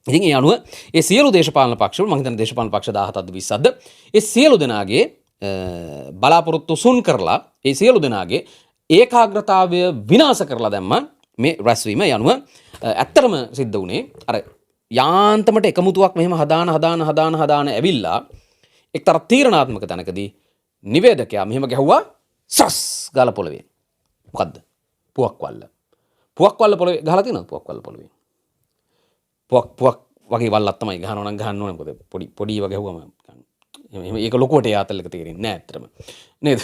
Speaker 1: ඉතින් ඒ අනුව ඒ සියලු දේශපාලන පක්ෂවල මම හිතන්නේ දේශපාලන පක්ෂ 17ද 20ක්ද ඒ සියලු දෙනාගේ බලාපොරොත්තු සුන් කරලා ඒ සියලු දෙනාගේ ඒකාග්‍රතාවය විනාශ කරලා දැම්මා මේ රැස්වීම. ඒ අනුව ඇත්තටම සිද්ධ වුණේ අර යාන්තමට එකමුතුවක් මෙහෙම හදාන ඇවිල්ලා එක්තරා තීරණාත්මක තැනකදී නිවේදකයා මෙහෙම ගැහුවා සස් ගාලා පොළවේ. මොකද්ද? පුවක්වල්ල. පුවක්වල්ල පොළවේ ගහලා තියෙනවද? පුවක්වල්ල පොළවේ. පුවක් වගේ වල්ලක් තමයි ගහනවා නම් ගහන්න ඕනේ. මොකද පොඩි වගේ ගැහුවම ඒක ලොකුවට යාතල්ලක තේරෙන්නේ නැහැ ඇත්තටම. නේද?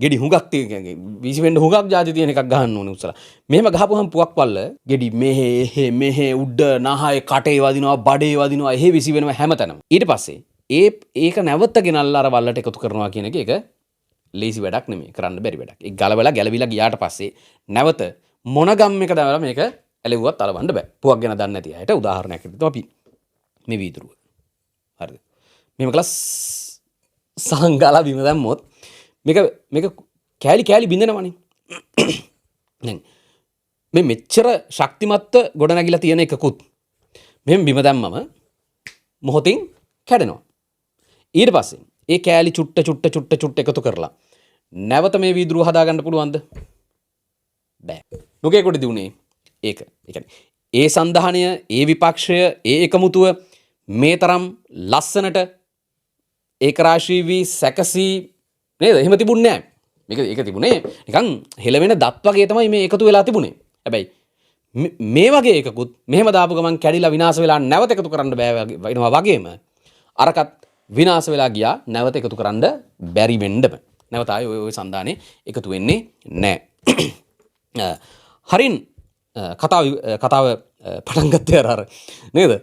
Speaker 1: ගෙඩි හුඟක් තියෙන වීසි වෙන්න හුඟක් જાති තියෙන එකක් ගහන්න ඕනේ උස්සලා. මෙහෙම ගහපුවහම පුවක්වල්ල ගෙඩි මෙහෙ උඩ නහයේ කටේ වදිනවා, බඩේ වදිනවා, එහෙ විසි වෙනවා හැමතැනම. ඊට පස්සේ ඒක නැවත ගෙනල්ලා අර වල්ලට එකතු කරනවා කියන එක ඒක ලේසි වැඩක් නෙමෙයි, කරන්න බැරි වැඩක්. ඒ ගලවලා ගැලවිලා ගියාට පස්සේ නැවත මොන ගම් එක දාලා මේක ඇලෙව්වත් අලවන්න බෑ. පුවක් ගැන දන්නේ නැති අයට උදාහරණයක් විදිහට අපි මේ වීදුරුව. හරිද? මේක ක්ලාස් සංගාලා බිම දැම්මොත් මේක කෑලි බින්දනවනේ. දැන් මේ මෙච්චර ශක්තිමත්ව ගොඩ නැගිලා තියෙන එකකුත් මෙහෙම බිම දැම්මම මොහොතින් කැඩෙනවා. ඊට පස්සේ ඒ කෑලි චුට්ට එකතු කරලා නැවත මේ වීදුරුව හදාගන්න පුළුවන්ද? බෑ. මොකේකොටද උනේ? ඒක. ඒ කියන්නේ ඒ සන්ධානය, ඒ විපක්ෂය, ඒ එකමුතුව මේ තරම් ලස්සනට ඒකරාශී වී සැකසී නේද? එහෙම තිබුණේ නැහැ. මේක තිබුණේ නිකන් හෙලවෙන දත් වගේ තමයි මේ එකතු වෙලා තිබුණේ. හැබැයි මේ වගේ එකකුත් මෙහෙම දාපු ගමන් කැඩිලා විනාශ වෙලා නැවත එකතු කරන්න බෑ වෙනවා වගේම අරකට විනාශ වෙලා ගියා නැවත එකතු කරන්න බැරි වෙන්නම. නැවත ආයේ ওই සන්ධානේ එකතු වෙන්නේ නැහැ. හරින් කතාව පටන් ගත්තේ අර නේද?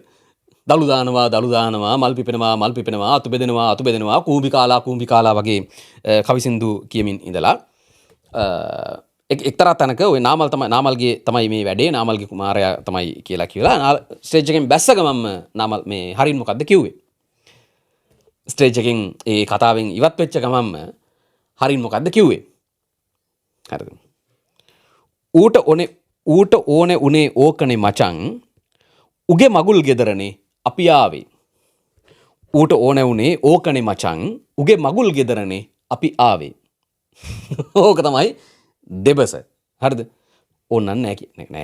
Speaker 1: දළු දානවා මල් පිපෙනවා අතු බෙදෙනවා කූඹි කාලා වගේ කවිසින්දු කියමින් ඉඳලා එක්තරා තැනක ওই නාමල්ගේ තමයි මේ වැඩේ, නාමල්ගේ කුමාරයා තමයි කියලා ස්ටේජ් එකෙන් බැස්ස ගමන්ම නාමල් මේ හරින් මොකද්ද කිව්වේ? ස්ටේජ් එකෙන් ඒ කතාවෙන් ඉවත් වෙච්ච ගමන්ම හරින් මොකද්ද කිව්වේ? හරිද? ඌට ඕනේ උනේ ඕකනේ මචං, උගේ මගුල් ගෙදරනේ අපි ආවේ. ඌට ඕනේ උනේ ඕකනේ මචං, උගේ මගුල් ගෙදරනේ අපි ආවේ. ඕක තමයි දෙබස. හරිද? ඕනනම් නෑ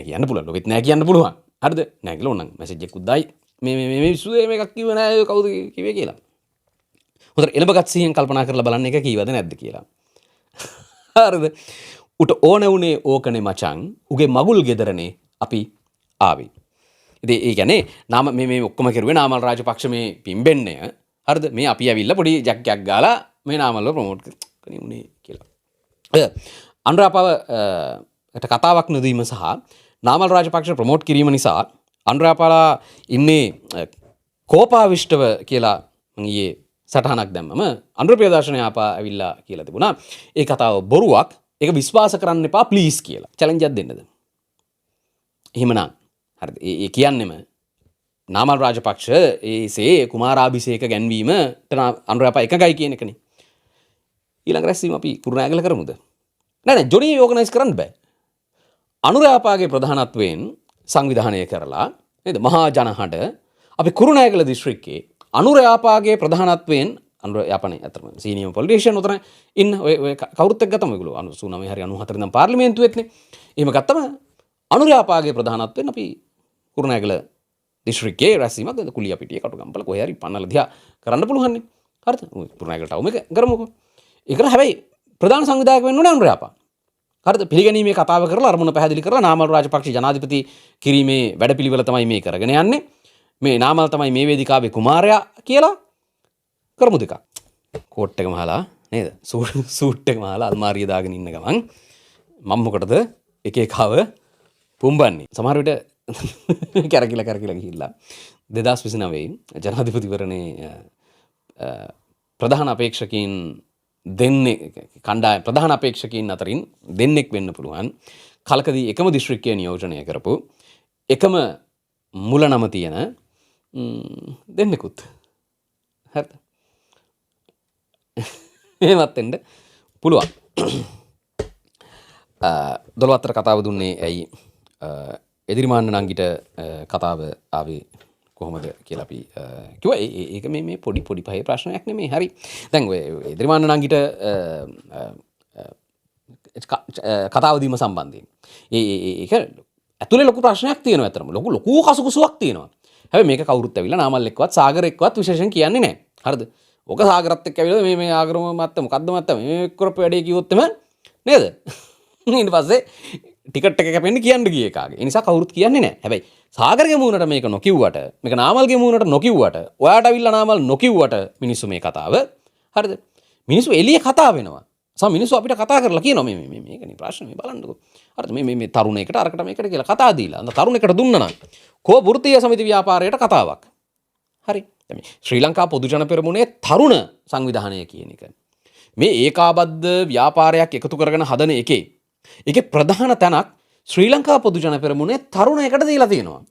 Speaker 1: කියන්න පුළුවන්. ලොකෙත් නෑ කියන්න පුළුවන්. හරිද? නෑ කියලා ඕනනම් මැසේජ් එකක් උද්දායි මේ මිනිස්සු මේකක් කිව්වේ නෑ කවුද කිව්වේ කියලා. හොඳට එළඹගත් සිහියෙන් කල්පනා කරලා බලන්න එක කීවද නැද්ද කියලා. හරිද? උට ඕන උනේ ඕකනේ මචං, උගේ මගුල් ගෙදරනේ අපි ආවේ. ඉතින් ඒ කියන්නේ මේ ඔක්කොම කරුවේ නාමල් රාජපක්ෂ මේ පිම්බෙන්නේ. හරිද? මේ අපි ඇවිල්ලා පොඩි ජැක්කයක් ගාලා මේ නාමල්ව ප්‍රොමෝට් කරන්නේ උනේ කියලා. අනුරාපවට කතාවක් නොදීම සහ නාමල් රාජපක්ෂ ප්‍රොමෝට් කිරීම නිසා අනුරාපලා ඉන්නේ කෝපාවිෂ්ටව කියලා මම ඊයේ සටහනක් දැම්මම අනුර ප්‍රියදර්ශන ආපා ඇවිල්ලා කියලා තිබුණා. ඒ කතාව බොරුවක්. ඒක විශ්වාස කරන්න එපා ප්ලීස් කියලා. චැලෙන්ජ් එකක් දෙන්නද? එහෙමනම් හරිද? ඒ කියන්නෙම නාමල් රාජපක්ෂ ඒසේ කුමාරාභිෂේක ගැන්වීමට අනුරාපා එකගයි කියන එකනේ. ඊළඟ රැස්වීම අපි කුරුණෑගල කරමුද? නෑ ජොනි ඕගනයිස් කරන්න බෑ. අනුරාපාගේ ප්‍රධානත්වයෙන් සංවිධානය කරලා නේද? මහා ජනහඬ අපි කුරුණෑගල දිස්ත්‍රික්කයේ අනුරයාපාගේ ප්‍රධානත්වයෙන් අනුර යාපනයේ අතරම සීනියර් පොලිටිෂියන් උතන ඉන්න ඔය කවුරුත් එක්ක ගත්තම ඒගොල්ලෝ 99 හරි 94 නම් පාර්ලිමේන්තුවේත්නේ. එහෙම ගත්තම අනුරයාපාගේ ප්‍රධානත්වයෙන් අපි කුරුණෑගල දිස්ත්‍රික්කයේ රැස්වීමක් කුලියපිටිය කටුගම්පල කොහේ හරි පන්නල දිහා කරන්න පුළුවන් නේ. හරිද? කුරුණෑගල ටවුම එක කරමුකෝ. ඒකට හැබැයි ප්‍රධාන සංවිධායක වෙන්න ඕනේ අනුරයාපා. හරිද? පිළිගැනීමේ කතාව කරලා අරමුණ පැහැදිලි කරලා නාමල් රාජපක්ෂ ජනාධිපති කිරීමේ වැඩපිළිවෙල තමයි මේ කරගෙන යන්නේ. මේ නාමල් තමයි මේ වේදිකාවේ කුමාරයා කියලා කරමු දෙකක්. කෝට් එක මහලා නේද? සූට් එක මහලා අල්මාරිය දාගෙන ඉන්න ගමන් මම මොකටද එක එකව පුම්බන්නේ. සමහර විට කැරකිලා ගිහිල්ලා 2029 ජනාධිපතිවරණේ ප්‍රධාන අපේක්ෂකයින් දෙන්නේ කණ්ඩායම ප්‍රධාන අපේක්ෂකයින් අතරින් දෙන්නෙක් වෙන්න පුළුවන්. කලකදී එකම දිස්ත්‍රික්කය නියෝජනය කරපු එකම මුල නම තියෙන දෙන්නෙකුත්. හරිද? එහෙමත් වෙන්න පුළුවන්. දොළවත්තර කතාව දුන්නේ ඇයි එදිරිමාන්න නංගිට කතාව ආවේ කොහොමද කියලා අපි කිව්වා. ඒක මේ පොඩි පහේ ප්‍රශ්නයක් නෙමෙයි. හරි. දැන් ඔය එදිරිමාන්න නංගිට කතාව දීම සම්බන්ධයෙන් ඒක ඇතුලේ ලොකු ප්‍රශ්නයක් තියෙනවා. අතරම ලොකු කසුකුසුවක් තියෙනවා. හැබැයි මේක කවුරුත් ඇවිල්ලා නාමල් එක්කවත් සාගර එක්කවත් විශේෂයෙන් කියන්නේ නැහැ. හරිද? ඔක සාගරත් එක්ක ඇවිල්ලා මේ ආගරම මත්ත මොකද්ද මේ කරපු වැඩේ කිව්වොත් එම නේද? ඊට පස්සේ ටිකට් එක කැපෙන්න කියන්න ගිය එකාගේ. ඒ නිසා කවුරුත් කියන්නේ නැහැ. හැබැයි සාගරගේ මූණට මේක නොකියුවට, මේක නාමල්ගේ මූණට නොකියුවට, ඔයාට අවිල්ලා නාමල් නොකියුවට මිනිස්සු මේ කතාව හරිද? මිනිස්සු එළිය කතා වෙනවා. මිනිස්සු අපිට කතා කරලා කියනවා මේකනේ ප්‍රශ්නේ මේ බලන්නකෝ. හරිද? මේ තරුණයෙකුට අරකට මේකට කියලා කතා දීලා. අන්න තරුණයෙකුට දුන්නා නම් කෝ වෘත්තීය සමිති ව්‍යාපාරයට කතාවක්. හරි. ශ්‍රී ලංකා පොදු ජන පෙරමුණේ තරුණ සංවිධානය කියන එක. මේ ඒකාබද්ධ ව්‍යාපාරයක් එකතු කරගෙන හදන එකේ ඒකේ ප්‍රධාන තැනක් ශ්‍රී ලංකා පොදු ජන පෙරමුණේ තරුණයකට දීලා තියෙනවා.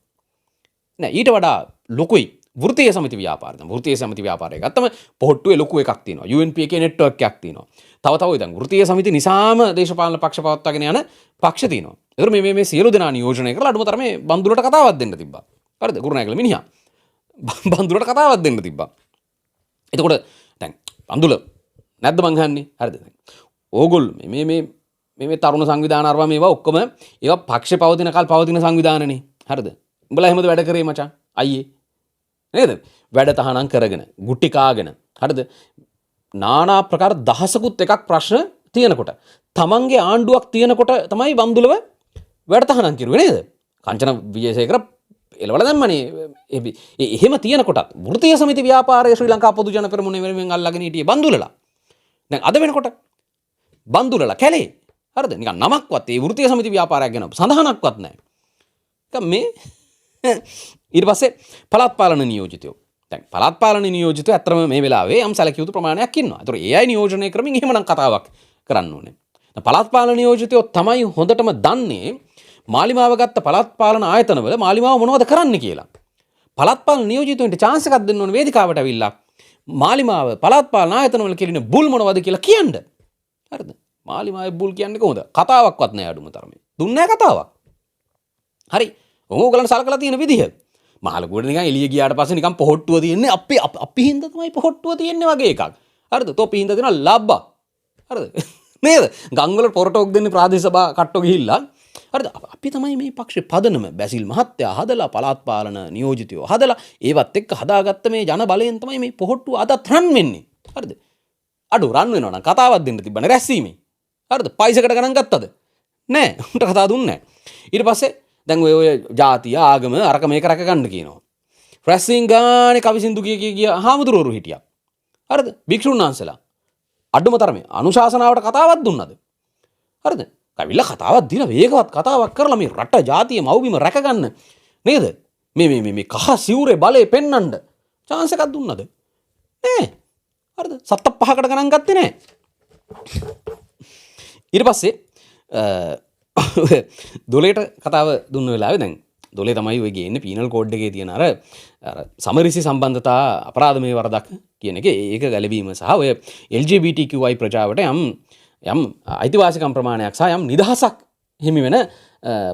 Speaker 1: නෑ ඊට වඩා ලොකුයි වෘත්තීය සමිති ව්‍යාපාරය. දැන් වෘත්තීය සමිති ව්‍යාපාරය ගත්තම පොහොට්ටුවේ ලොකු එකක් තියෙනවා. UNP එකේ නෙට්වර්ක් එකක් තියෙනවා. තව දැන් වෘත්තීය සමිති නිසාම දේශපාලන පක්ෂ පවත්වාගෙන යන පක්ෂ තියෙනවා. ඒතර මේ සියලු දෙනා නියෝජනය කරලා අඩුම තරමේ බන්දුලට කතාවක් දෙන්න තිබ්බා. හරිද? කුරුණෑගල මිනිහා බන්දුලට කතාවක් දෙන්න තිබ්බා. එතකොට දැන් බන්දුල නැද්ද මං අහන්නේ? හරිද? ඕගොල්ලෝ මේ තරුණ සංවිධාන අරවා මේවා ඔක්කොම ඒවා පක්ෂේ පවතින කල් පවතින සංවිධානනේ. හරිද? උඹලා එහෙමද වැඩ කරේ මචං? අයියේ. නේද? වැඩ තහනම් කරගෙන, ගුටි කාගෙන. හරිද? නානා ප්‍රකාර දහසකුත් එකක් ප්‍රශ්න තියෙනකොට, තමන්ගේ ආණ්ඩුවක් තියෙනකොට තමයි බන්දුලව වැඩ තහනම් කරුවේ නේද? කංචන විජේසේකර එළවල දැම්මනේ. එහෙම තියෙනකොටත් වෘත්තීය සමිති ව්‍යාපාරයේ ශ්‍රී ලංකා පොදු ජන පෙරමුණේ වෙනුවෙන් අල්ලගෙන හිටියේ බන්දුලලා. දැන් අද වෙනකොට බන්දුලලා කැලේ. හරිද? නිකන් නමක්වත් ඒ වෘත්තීය සමිති ව්‍යාපාරයක් ගැන සඳහනක්වත් නැහැ. මේ ඊට පස්සේ පළාත් පාලන නියෝජිතයෝ. දැන් පළාත් පාලන නියෝජිතයෝ අත්‍තරම මේ වෙලාවේ යම් සැලකිය යුතු ප්‍රමාණයක් ඉන්නවා. ඒතර ඒ අය නියෝජනය කරමින් එහෙමනම් කතාවක් කරන්න ඕනේ. දැන් පළාත් පාලන නියෝජිතයෝ තමයි හොඳටම දන්නේ මාලිමාව ගත්ත පළාත් පාලන ආයතනවල මාලිමාව මොනවද කරන්න කියලා. පළාත් පාලන නියෝජිතයන්ට chance එකක් දෙන්න ඕනේ වේදිකාවට ඇවිල්ලා මාලිමාව පළාත් පාලන ආයතනවල කෙලින බුල් මොනවද කියලා කියන්න. හරිද? මාලිමාවේ බුල් කියන්නේ කොහොමද? කතාවක්වත් නැහැ අඩුම තරමේ. දුන්නේ නැහැ කතාවක්. හරි. ඕගොල්ලන් සලකලා තියෙන විදිහ. මහලකුවට නිකන් එළිය ගියාට පස්සේ නිකන් පොහොට්ටුව තියෙන්නේ අපි හින්දා තමයි පොහොට්ටුව තියෙන්නේ වගේ එකක්. හරිද? තොපි හින්දා තියෙන ලබ්බා. හරිද? නේද? ගංගවල පොරටෝක් දෙන්නේ ප්‍රාදේශ සභා කට්ටෝ ගිහිල්ලා. හරිද? අපි තමයි මේ පක්ෂේ පදනම බැසිල් මහත්තයා හදලා පළාත් පාලන නියෝජිතයෝ හදලා ඒවත් එක්ක හදාගත්ත මේ ජන බලයෙන් තමයි මේ පොහොට්ටුව අදත් රන් වෙන්නේ. හරිද? අඩු රන් වෙනවා නම් කතාවක් දෙන්න තිබ්බනේ රැස්වීමේ. හරිද? පයිසකට ගණන් ගත්තද? නෑ. උන්ට කතා දුන්නේ නෑ. ඊට පස්සේ දැන් ඔය ජාතිය ආගම අරක මේක රැක ගන්න කියනවා. රැස්වීම් ගානේ කවිසින්දු කිය හාමුදුරුවරු හිටියා. හරිද? භික්ෂුන් වහන්සේලා අඩුම තරමේ අනුශාසනාවට කතාවක් දුන්නද? හරිද? කවිලා කතාවක් දීලා වේගවත් කතාවක් කරලා මේ රට ජාතිය මව්බිම රැක ගන්න නේද? මේ කහ සිවුරේ බලේ පෙන්නන්න chance එකක් දුන්නද? නෑ. හරිද? සත්ත පහකට ගණන් ගත්තේ නෑ. ඊට පස්සේ දොලේට කතාව දුන්න වෙලාවේ දැන් දොලේ තමයි ඔය ගේන්නේ පීනල් කෝඩ් එකේ තියෙන අර සමරිසි සම්බන්ධතා අපරාධමය වරදක් කියන එක ඒක ගැලවීම සහ ඔය LGBTQI ප්‍රජාවට යම් අයිතිවාසිකම් ප්‍රමාණයක් සහ යම් නිදහසක් හිමි වෙන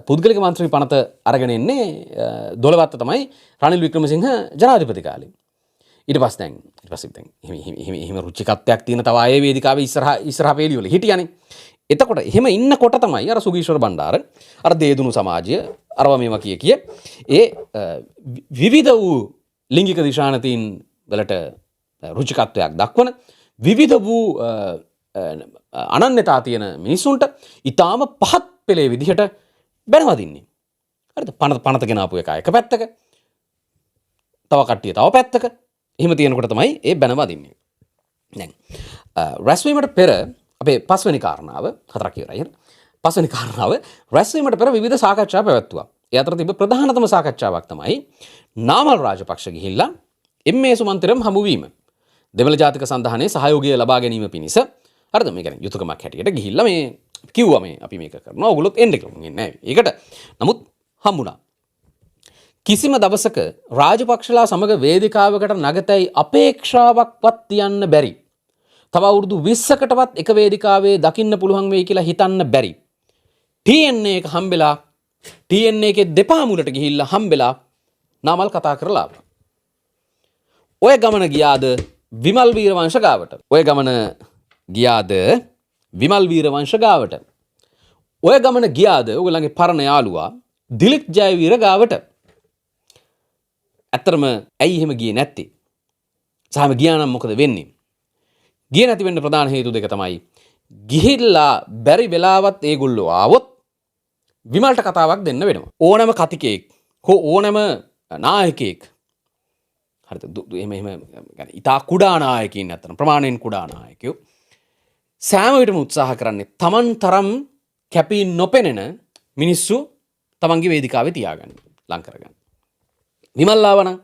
Speaker 1: පුද්ගලික මන්ත්‍රී පනත අරගෙන එන්නේ 12 තමයි රනිල් වික්‍රමසිංහ ජනාධිපති කාලේ. ඊට පස්සේ දැන් එහෙම රුචිකත්වයක් තියෙන තව අය වේදිකාවේ ඉස්සරහා පේලිය වල හිටියානේ. එතකොට එහෙම ඉන්නකොට තමයි අර සුගීශ්වර බණ්ඩාර අර දේදුණු සමාජය අරවා මේවා කිය ඒ විවිධ වූ ලිංගික දිශානතීන් වලට රුචිකත්වයක් දක්වන විවිධ වූ අනන්‍යතා තියෙන මිනිස්සුන්ට ඊටාම පහත් පෙළේ විදිහට බැනවදින්නේ. හරිද? පනත ගෙනාපු එක පැත්තක. තව කට්ටිය තව පැත්තක. එහෙම තියෙනකොට තමයි ඒ බැනවදින්නේ. දැන් රැස්වීමට පෙර අපේ පස්වෙනි කාරණාව හතරක් ඉවරයි. පස්වෙනි කාරණාව රැස්වීමට පෙර විවිධ සාකච්ඡා පැවැත්තුවා. ඒ අතර තිබ්බ ප්‍රධානතම සාකච්ඡාවක් තමයි නාමල් රාජපක්ෂ ගිහිල්ලා එම්.ඒ. සුමන්තිරම් හමුවීම. දෙමළ ජාතික සන්ධානයේ සහයෝගය ලබා ගැනීම පිණිස හරිද මේ කියන්නේ යුතුයකමක් හැටියට ගිහිල්ලා මේ කිව්වා මේ අපි මේක කරනවා ඕගොල්ලොත් එන්න කියලා. එන්නේ නැහැ. ඒකට නමුත් හම්බුණා. කිසිම දවසක රාජපක්ෂලා සමග වේදිකාවකට නගතයි අපේක්ෂාවක්වත් තියන්න බැරි. තව අවුරුදු 20කටවත් එක වේදිකාවේ දකින්න පුළුවන් වෙයි කියලා හිතන්න බැරි. TNA එක හම්බෙලා TNA එකේ දෙපා මුලට ගිහිල්ලා හම්බෙලා නාමල් කතා කරලා ආවා. ඔය ගමන ගියාද විමල් වීරවංශ ගාවට. ඔය ගමන ගියාද විමල් වීරවංශ ගාවට. ඔය ගමන ගියාද ඔයගොල්ලන්ගේ පරණ යාළුවා දිලිත් ජයවීර ගාවට. ඇත්තරම ඇයි එහෙම ගියේ නැත්තේ? සාම ගියා නම් මොකද වෙන්නේ? ගියේ නැති වෙන්න ප්‍රධාන හේතු දෙක තමයි. ගිහිල්ලා බැරි වෙලාවත් ඒගොල්ලෝ ආවොත් විමල්ට කතාවක් දෙන්න වෙනවා. ඕනෑම කතිකෙක් හෝ ඕනෑම නායකයෙක් හරිද? එහෙම ඉතා කුඩා නායකයින් නැත්තම් ප්‍රමාණයෙන් කුඩා නායකයෝ සෑම විටම උත්සාහ කරන්නේ Taman තරම් කැපී නොපෙනෙන මිනිස්සු තමන්ගේ වේදිකාවේ තියාගන්න, ලං කරගන්න. විමල් ආවනම්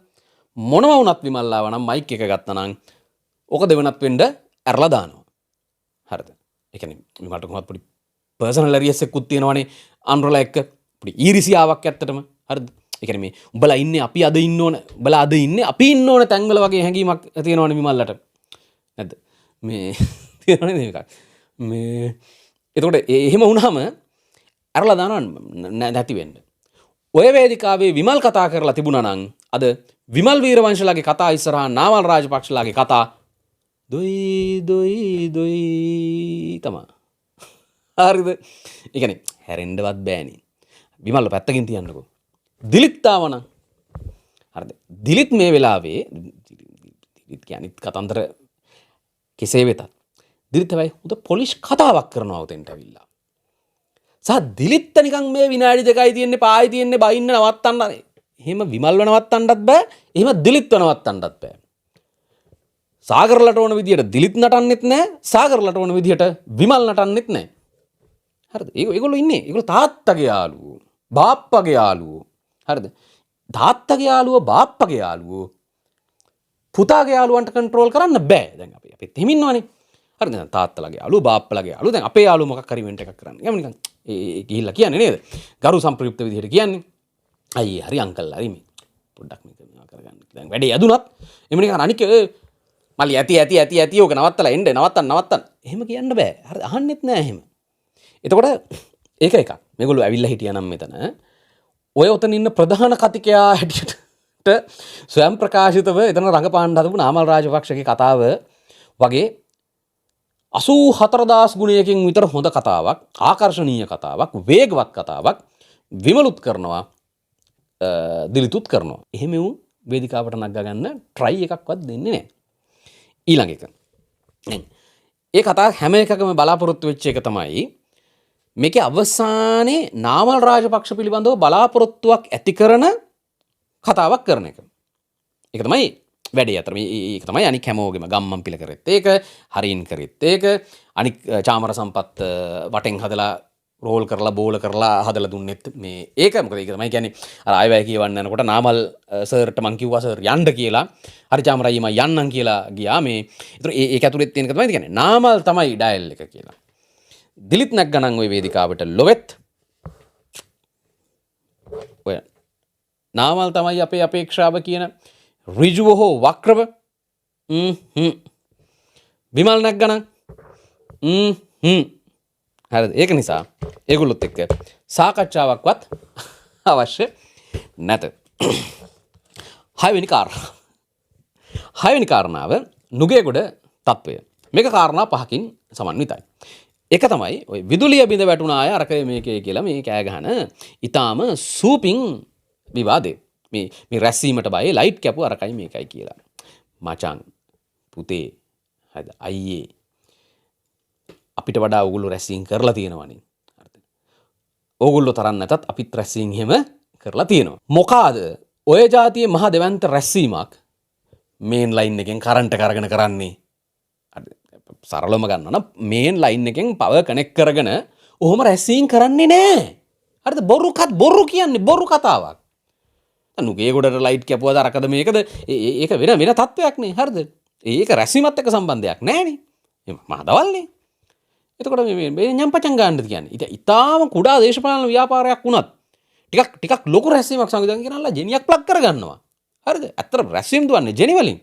Speaker 1: මොනවා වුණත් විමල් ආවනම් මයික් එක ගත්තා නම් ඕක දෙවනත් වෙන්න ඇරලා දානවා. හරිද? ඒ කියන්නේ විමල්ට කොහොමද පොඩි පර්සනල් ඇරියස් එකකුත් තියෙනවනේ අන්රලා එක්ක. පොඩි ඊරිසියාවක් ඇත්තටම. හරිද? ඒ කියන්නේ මේ උඹලා ඉන්නේ අපි අද ඉන්න ඕන, උඹලා අද ඉන්නේ අපි ඉන්න ඕන තැන්වල වගේ හැඟීමක් තියෙනවනේ විමල්ලට. නැද්ද? මේ තියෙනවනේ මේක. මේ එතකොට එහෙම වුණාම ඇරලා දානවා නැති වෙන්න. ඔය වේදිකාවේ විමල් කතා කරලා තිබුණා නම් අද විමල් වීරවංශලාගේ කතා ඉස්සරහා නාමල් රාජපක්ෂලාගේ කතා දොයි තමයි. හරිද? ඒ කියන්නේ හැරෙන්නවත් බෑනේ. විමල්ව පැත්තකින් තියන්නකෝ. දිලිත් ආවනම් හරිද? දිලිත් මේ වෙලාවේ දිලිත් කියන්නේ කතන්දර කෙසේ වෙතත් දිලිත් තමයි උද පොලිෂ් කතාවක් කරනවා උතෙන්ට ඇවිල්ලා. සහ දිලිත්ත නිකන් මේ විනාඩි දෙකයි තියෙන්නේ පායි තියෙන්නේ බයින්න නවත්තන්න. එහෙම විමල්ව නවත්තන්නත් බෑ. එහෙම දිලිත්ව නවත්තන්නත් බෑ. සාගරලට ඕන විදියට දිලිත් නටන්නෙත් නෑ. සාගරලට ඕන විදියට විමල් නටන්නෙත් නෑ. හරිද? ඒගොල්ලෝ ඉන්නේ. ඒගොල්ලෝ තාත්තගේ යාළුවෝ, බාප්පගේ යාළුවෝ. හරිද? තාත්තගේ යාළුවෝ, බාප්පගේ යාළුවෝ පුතාගේ යාළුවන්ට කන්ට්‍රෝල් කරන්න බෑ. දැන් අපිත් එහෙම ඉන්නවනේ. හරිද? දැන් තාත්තලාගේ යාළුවෝ, බාප්පලාගේ යාළුවෝ දැන් අපේ යාළුවෝ මොකක් හරි ඉවෙන්ට් එකක් කරන්න. යමු නිකන් ඒ ගිහිල්ලා කියන්නේ නේද? ගරු සම්ප්‍රයුක්ත විදිහට කියන්නේ. අයියේ හරි අංකල්ලා හරි මේ පොඩ්ඩක් මේක මේවා කරගන්න. දැන් වැඩේ යදුනත් එමු නිකන් අනික මල්ලි ඇති ඕක නවත්තලා එන්න නවත්තන්න. එහෙම කියන්න බෑ. හරි අහන්නෙත් නෑ එහෙම. එතකොට ඒක එකක්. මේගොල්ලෝ ඇවිල්ලා හිටියා නම් මෙතන ඔය ඔතන ඉන්න ප්‍රධාන කතිකයා හැටියට ස්වයං ප්‍රකාශිතව එතන රඟපාන්න හදපු නාමල් රාජපක්ෂගේ කතාව වගේ 84000 ගුණයකින් විතර හොඳ කතාවක්, ආකර්ශනීය කතාවක්, වේගවත් කතාවක් විමලුත් කරනවා, දිලිතුත් කරනවා. එහෙම වුන් වේදිකාවට නගා ගන්න try එකක්වත් දෙන්නේ නැහැ. ඊළඟ එක. ඒ කතාව හැම එකකම බලාපොරොත්තු වෙච්ච එක තමයි මේකේ අවසානයේ නාමල් රාජපක්ෂ පිළිබඳව බලාපොරොත්තුවක් ඇති කරන කතාවක් කරන එක. ඒක තමයි වැඩේ අතර. මේක තමයි අනික් හැමෝගෙම ගම්මන් පිළ කරෙත් ඒක, හරින් කරෙත් ඒක, අනික් චාමර සම්පත් වටෙන් හදලා රෝල් කරලා බෝල කරලා හදලා දුන්නෙත් මේ ඒක. මොකද ඒක තමයි කියන්නේ අර ආයවැය කියවන්න යනකොට නාමල් සර්ට මං කිව්වා සර් යන්න කියලා. හරි චාමර අයියා මම යන්නම් කියලා ගියා මේ. ඒතර ඒක ඇතුළෙත් තියෙන එක තමයි කියන්නේ නාමල් තමයි ඩයල් එක කියලා. දිලිත් නැග්ගනම් ওই වේදිකාවට ලොවෙත් ඔය නාමල් තමයි අපේ අපේක්ෂාව කියන ඍජුව හෝ වක්‍රව විමල් නැග්ගනම් හරිද? ඒක නිසා ඒගොල්ලොත් එක්ක සාකච්ඡාවක්වත් අවශ්‍ය නැත. හයවෙනි කාරණාව නුගේගොඩ තත්ත්වය. මේක කාරණා 5කින් සමන්විතයි. එක තමයි ඔය විදුලිය බිඳ වැටුණ අය අරක මේකේ කියලා මේ කෑ ගහන ඊටාම සූපින් විවාදේ. මේ රැස්වීමට බය ලයිට් කැපු අරකයි මේකයි කියලා. මචං පුතේ හරිද අයියේ අපිට වඩා ඕගොල්ලෝ රැස්වීම් කරලා තියෙනවනේ. හරිද? ඕගොල්ලෝ තරම් නැතත් අපිත් රැස්වීම් එහෙම කරලා තියෙනවා. මොකාද ඔය જાතියේ මහ දෙවන්ත රැස්වීමක් මේන් ලයින් එකෙන් කරන්ට් එක අරගෙන කරන්නේ. සරලවම ගන්නවා නම් මේන් ලයින් එකෙන් පවර් කනෙක්ට් කරගෙන ඔහොම රැස්වීම් කරන්නේ නැහැ. හරිද? බොරු කියන්නේ බොරු කතාවක්. නුගේගොඩට ලයිට් කැපුවද අරකද මේකද ඒක වෙන තත්ත්වයක් නේ. හරිද? ඒක රැස්වීමත් එක්ක සම්බන්ධයක් නැහැනේ. මහ දවල්නේ. එතකොට මේ ñම්පචන් ගන්නද කියන්නේ. ඉතින් ඊටාම කුඩා දේශපාලන ව්‍යාපාරයක් වුණත් ටිකක් ලොකු රැස්වීමක් සංවිධානය කරනලා ජෙනියක් ප්ලග් කරගන්නවා. හරිද? ඇත්තට රැස්වීම දුවන්නේ ජෙනි වලින්.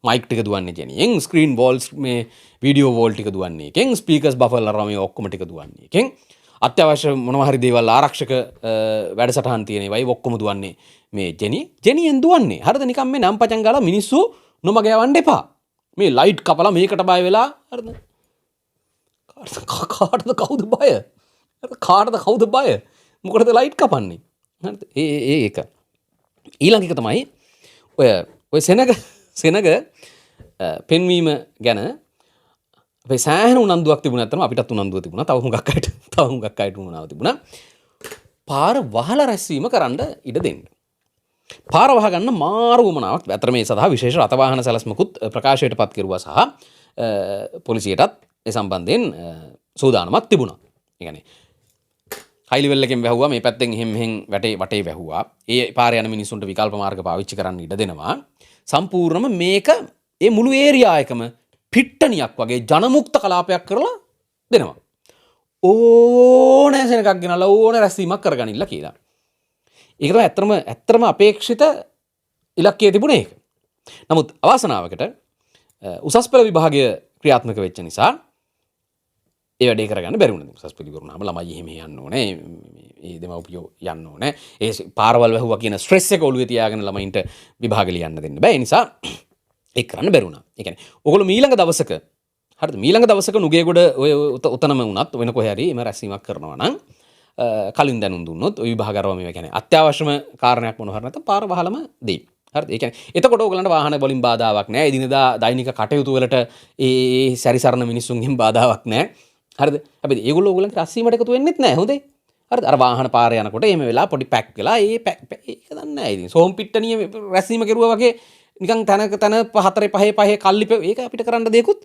Speaker 1: මයික් ටික දුවන්නේ ජෙනියෙන්, ස්ක්‍රීන් වෝල්ස් මේ වීඩියෝ වෝල් ටික දුවන්නේ එකෙන්, ස්පීකර්ස් බෆර්ලා මේ ඔක්කොම ටික දුවන්නේ එකෙන්. අත්‍යවශ්‍ය මොනවා හරි දේවල් ආරක්ෂක වැඩසටහන් තියෙන ඒවායි ඔක්කොම දුවන්නේ මේ ජෙනියෙන් දුවන්නේ. හරිද? නිකන් මේ ñම්පචන් ගාලා මිනිස්සු නොමග යවන්න එපා. මේ ලයිට් කපලා මේකට බය වෙලා හරිද? කාටද කවුද බය? කාටද කවුද බය? මොකටද ලයිට් කපන්නේ? හරිද? ඒක. ඊළඟ එක තමයි ඔය සෙනග පෙන්වීම ගැන අපේ සෑහෙන උනන්දුවක් තිබුණා. නැත්නම් අපිටත් උනන්දුවක් තිබුණා. තව හුඟක් අයට උනන්දුවක් තිබුණා. පාර වහලා රැස්වීම කරන්න ඉඩ දෙන්න. පාර වහ ගන්න මාරු වමනාවක්. අතර මේ සඳහා විශේෂ රථවාහන සැලැස්මකුත් ප්‍රකාශයට පත් කෙරුවා සහ පොලිසියටත් ඒ සම්බන්ධයෙන් සූදානමක් තිබුණා. ඒ කියන්නේ හයි ලෙවල් එකෙන් වැහුවා මේ පැත්තෙන් එහෙම වටේ වැහුවා. ඒ පාරේ යන මිනිස්සුන්ට විකල්ප මාර්ග පාවිච්චි කරන්න ඉඩ දෙනවා. සම්පූර්ණම මේක ඒ මුළු ඒරියා එකම පිට්ටනියක් වගේ ජනමුක්ත කලාපයක් කරලා දෙනවා. ඕනෑ සෙනගක් ගෙනල්ලා ඕන රැස්වීමක් කරගනින්න කියලා. ඒක තමයි ඇත්තම අපේක්ෂිත ඉලක්කය තිබුණේ ඒක. නමුත් අවාසනාවකට උසස් පෙළ විභාගය ක්‍රියාත්මක වෙච්ච නිසා ඒ වැඩේ කරගන්න බැරි වුණා. උසස් පෙළ ඉවරුනාම ළමයි එහෙම යන්න ඕනේ. මේ දෙමව්පියෝ යන්න ඕනේ. ඒ පාරවල් වැහුවා කියන ස්ට්‍රෙස් එක ඔළුවේ තියාගෙන ළමයින්ට විභාග ලියන්න දෙන්න බෑ. ඒ නිසා ඒක කරන්න බැරි වුණා. ඒ කියන්නේ ඔයගොල්ලෝ ඊළඟ දවසක හරිද? ඊළඟ දවසක නුගේගොඩ ඔය උතනම වුණත් වෙන කොහේ හරි එම රැස්වීමක් කරනවා නම් කලින් දැනුම් දුන්නොත් ඔය විභාග අරව මේවා කියන්නේ අත්‍යවශ්‍යම කාරණයක් මොනවා හරි නැත්නම් පාර වහලම දෙයි. හරිද? ඒ කියන්නේ එතකොට ඕගලන්ට වාහන වලින් බාධාවක් නැහැ. එදිනදා දෛනික කටයුතු වලට ඒ සැරිසරන මිනිස්සුන්ගෙන් බාධාවක් නැහැ. හරිද? හැබැයි ඒගොල්ලෝ ඕගලන්ට රැස්වීමට එකතු වෙන්නෙත් නැහැ. හොඳේ. හරිද? අර වාහන පාරේ යනකොට එහෙම වෙලා පොඩි පැක් වෙලා ඒක දන්නේ නැහැ. ඉතින් සෝම් පිට්ටනිය රැස්වීම කෙරුවා වගේ නිකන් තන 4 5 කල්ලි ඒක අපිට කරන්න දෙයක්වත්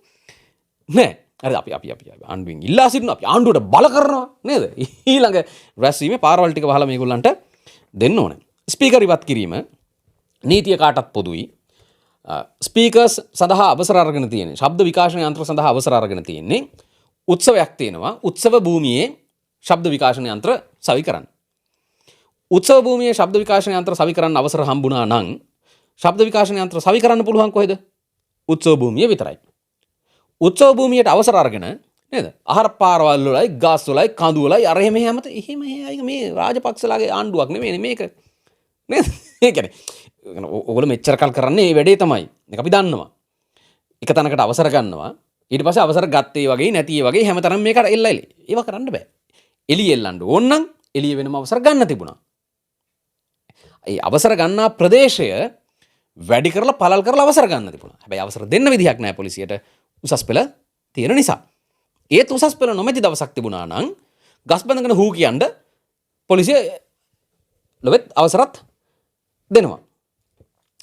Speaker 1: නැහැ. හරිද? අපි ආණ්ඩුවෙන් ඉල්ලා සිටිනවා. අපි ආණ්ඩුවට බල කරනවා නේද? ඊළඟ රැස්වීමේ පාරවල් ටික වහලා මේගොල්ලන්ට දෙන්න ඕනේ. ස්පීකර් ඉවත් කිරීම නීතිය කාටත් පොදුයි. ස්පීකර්ස් සඳහා අවසර අරගෙන තියෙන්නේ. ශබ්ද විකාශන යන්ත්‍ර සඳහා අවසර අරගෙන තියෙන්නේ. උත්සවයක් තියෙනවා. උත්සව භූමියේ ශබ්ද විකාශන යන්ත්‍ර සවි කරන්න. උත්සව භූමියේ ශබ්ද විකාශන යන්ත්‍ර සවි කරන්න අවසර හම්බුණා නම් ශබ්ද විකාශන යන්ත්‍ර සවි කරන්න පුළුවන් කොහෙද? උත්සව භූමිය විතරයි. උත්සව භූමියට අවසර අරගෙන නේද? ආහාර පාරවල් වලයි, ගාස් වලයි, කඳු වලයි අර එහෙම එහෙම මේ රාජපක්ෂලාගේ ආණ්ඩුවක් නෙමෙයි මේක. නේද? ඒ කියන්නේ ඔයගොල්ලෝ මෙච්චර කල් කරන්නේ මේ වැඩේ තමයි. මේක අපි දන්නවා. එක තැනකට අවසර ගන්නවා. ඊට පස්සේ අවසර ගත්තේ වගේ නැති වගේ හැමතැනම මේකට එල්ලයි. ඒව කරන්න බෑ. එළිය එල්ලන්න ඕන නම් එළිය වෙනම අවසර ගන්න තිබුණා. ඒ අවසර ගන්නා ප්‍රදේශය වැඩි කරලා පළල් කරලා අවසර ගන්න තිබුණා. හැබැයි අවසර දෙන්න විදිහක් නැහැ පොලිසියට උසස් පෙළ තියෙන නිසා. ඒත් උසස් පෙළ නොමැති දවසක් තිබුණා නම් ගස් බඳගෙන හූ කියන්න පොලිසිය ලොවෙත් අවසරත් දෙනවා.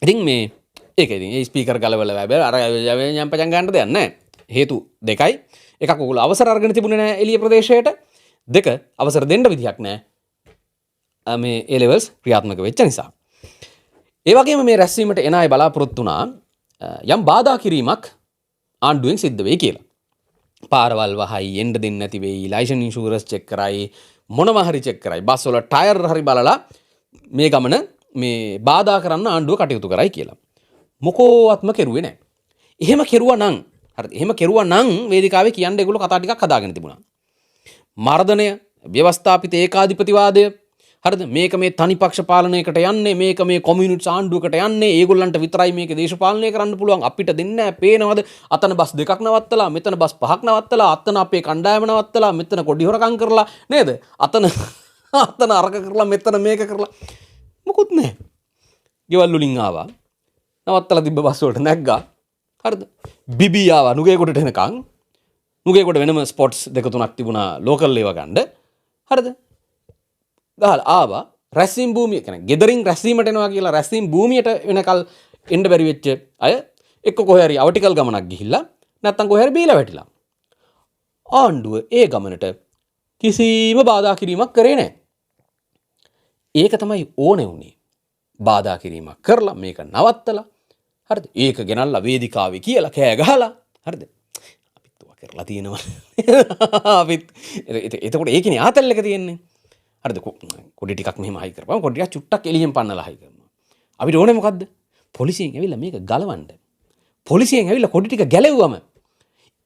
Speaker 1: ඉතින් මේ ඒක ඉතින් ඒ ස්පීකර් ගලවල වැබේ අර යම්පචන් ගන්න දෙයක් නැහැ. හේතු දෙකයි. එකක් ඔයගොල්ලෝ අවසර අරගෙන තිබුණේ නැහැ එළිය ප්‍රදේශයට. දෙක අවසර දෙන්න විදිහක් නැහැ. මේ A levels ක්‍රියාත්මක වෙච්ච නිසා. ඒ වගේම මේ රැස්වීමට එන අය බලාපොරොත්තු වුණා යම් බාධා කිරීමක් ආණ්ඩුවෙන් සිද්ධ වෙයි කියලා. පාරවල් වහයි, එන්න දෙන්නේ නැති වෙයි, ලයිසන් ඉන්ෂුරන්ස් චෙක් කරයි, මොනවා හරි චෙක් කරයි. බස් වල ටයර් හරි බලලා මේ ගමන මේ බාධා කරන්න ආණ්ඩුව කටයුතු කරයි කියලා. මොකෝවත්ම කෙරුවේ නැහැ. එහෙම කෙරුවා නම් හරිද? එහෙම කෙරුවා නම් වේදිකාවේ කියන්න ඒගොල්ලෝ කතා ටිකක් හදාගෙන තිබුණා. මර්ධනය ව්‍යවස්ථාපිත ඒකාධිපතිවාදය. හරිද? මේක මේ තනිපක්ෂ පාලනයකට යන්නේ, මේක මේ කොමියුනිස්ට් ආණ්ඩුවකට යන්නේ, ඒගොල්ලන්ට විතරයි මේක දේශපාලනය කරන්න පුළුවන්, අපිට දෙන්නේ නැහැ. පේනවද? අතන බස් දෙකක් නවත්තලා, මෙතන බස් පහක් නවත්තලා, අතන අපේ කණ්ඩායම නවත්තලා, මෙතන කොඩි හොරකම් කරලා නේද? අතන අරක කරලා, මෙතන මේක කරලා මොකුත් නැහැ. ගෙවල් වලින් ආවා. නවත්තලා තිබ්බ බස් වලට නැග්ගා. හරිද? බිබී ආවා නුගේකොටට එනකන්. නුගේකොට වෙනම ස්පොට්ස් දෙක තුනක් තිබුණා ලෝකල් ඒවා ගන්න. හරිද? ගහලා ආවා රැස්වීම භූමිය කියන්නේ ගෙදරින් රැස්වීමට එනවා කියලා රැස්වීම භූමියට වෙනකල් එන්න බැරි වෙච්ච අය එක්ක කොහේ හරි අවටිකල් ගමනක් ගිහිල්ලා නැත්තම් කොහේ හරි බීලා වැටිලා. ආණ්ඩුව ඒ ගමනට කිසිම බාධා කිරීමක් කරේ නැහැ. ඒක තමයි ඕනේ උනේ. බාධා කිරීමක් කරලා මේක නවත්තලා හරිද? ඒක ගෙනල්ලා වේදිකාවේ කියලා කෑ ගහලා හරිද? අපිත් ඔවා කරලා තියෙනවා. අපිත් එතකොට ඒකනේ ආතල් එක තියෙන්නේ. හරිද? කොඩි ටිකක් මෙහෙම හයි කරපුවම කොඩි ටිකක් චුට්ටක් එළියෙන් පන්නලා හයි කරනවා. අපිට ඕනේ මොකද්ද? පොලිසියෙන් ඇවිල්ලා මේක ගලවන්න. පොලිසියෙන් ඇවිල්ලා කොඩි ටික ගැලෙව්වම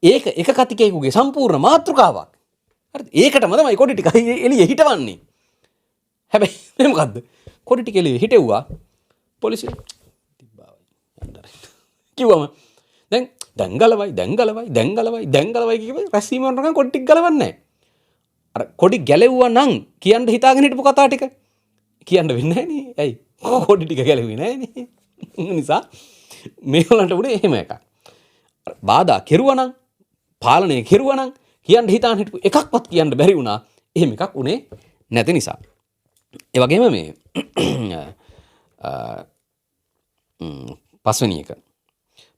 Speaker 1: ඒක එක කතිකයෙකුගේ සම්පූර්ණ මාතෘකාවක්. හරිද? ඒකටම තමයි කොඩි ටික එළියේ හිටවන්නේ. හැබැයි මේ මොකද්ද? කොඩි ටික එළියේ හිටෙව්වා පොලිසිය තිබ්බාවයි. යන්නර. කිව්වම දැන් ගලවයි කියපේ රැස්වීම වුණාම කොඩි ටික ගලවන්නේ නැහැ. අර කොඩි ගැලෙව්වා නම් කියන්න හිතාගෙන හිටපු කතා ටික කියන්න වෙන්නේ නැහැ නේ. ඇයි? කොඩි ටික ගැලෙුවේ නැහැ නේ. නිසා මේගොල්ලන්ට උනේ එහෙම එකක්. බාධා කෙරුවා නම් පාලනය කෙරුවා නම් කියන්න හිතාන හිටපු එකක්වත් කියන්න බැරි වුණා. එහෙම එකක් උනේ නැති නිසා. ඒ වගේම මේ පස්වෙනි එක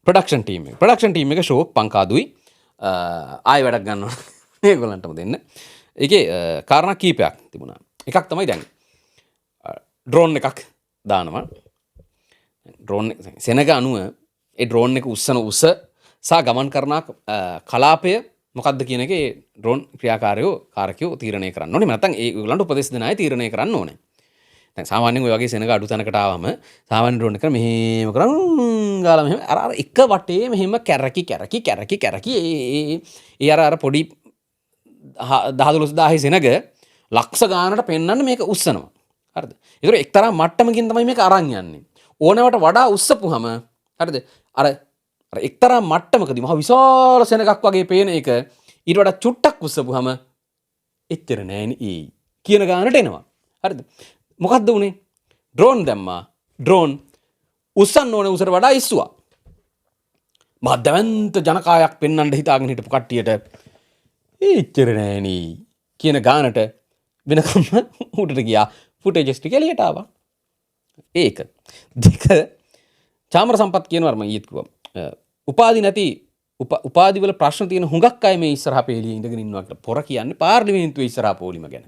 Speaker 1: ප්‍රොඩක්ෂන් ටීම් එක ෂෝක් පංකාදුයි ආයෙ වැඩක් ගන්නවා මේගොල්ලන්ටම දෙන්න. ඒකේ කාරණා කීපයක් තිබුණා. එකක් තමයි දැන් ඩ්‍රෝන් එකක් දානවා. ඩ්‍රෝන් සෙනග අනුව ඒ ඩ්‍රෝන් එක උස්සන උස සහ ගමන් කරන කලාපය මොකක්ද කියන එකේ ඩ්‍රෝන් කාරකයෝ තීරණය කරන්න ඕනේ. නැත්නම් ඒගොල්ලන්ට උපදෙස් දෙන අය තීරණය කරන්න ඕනේ. දැන් සාමාන්‍යයෙන් ඔය වගේ සෙනග අඩු තැනකට ආවම සාමාන්‍ය ඩ්‍රෝන් එක මෙහෙම කරන් ගාලා මෙහෙම අර එක වටේ මෙහෙම කැරකි ඒ අර පොඩි 10-12000 සෙනග ලක්ෂ ගානට පෙන්වන්න මේක උස්සනවා. හරිද? ඒතර එක්තරා මට්ටමකින් තමයි මේක අරන් යන්නේ. ඕනෑවට වඩා උස්සපුවම හරිද? අර එක්තරා මට්ටමකදී මහ විශාල සෙනගක් වගේ පේන එක ඊට වඩා චුට්ටක් උස්සපුවම එච්චර නෑනේ ඒ කියන ගානට එනවා. හරිද? මොකද්ද උනේ? ඩ්‍රෝන් දැම්මා. ඩ්‍රෝන් උස්සන්න ඕනේ උසට වඩා ඉස්සුවා. මහදවන්ත ජනකායක් පෙන්වන්න හිතාගෙන හිටපු කට්ටියට එච්චර නෑනේ කියන ගානට වෙනකම්ම උඩට ගියා. ෆුටේජස් ටික එළියට ආවා. ඒක. දෙක චාමර සම්පත් කියනවා මම ඊත් කිව්වා. උපාධි නැති උපාධි වල ප්‍රශ්න තියෙන හුඟක් අය මේ ඉස්සරහා පෙළියේ ඉඳගෙන ඉන්නවා කියලා පොර කියන්නේ පාර්ලිමේන්තුවේ ඉස්සරහා පොලිම ගැන.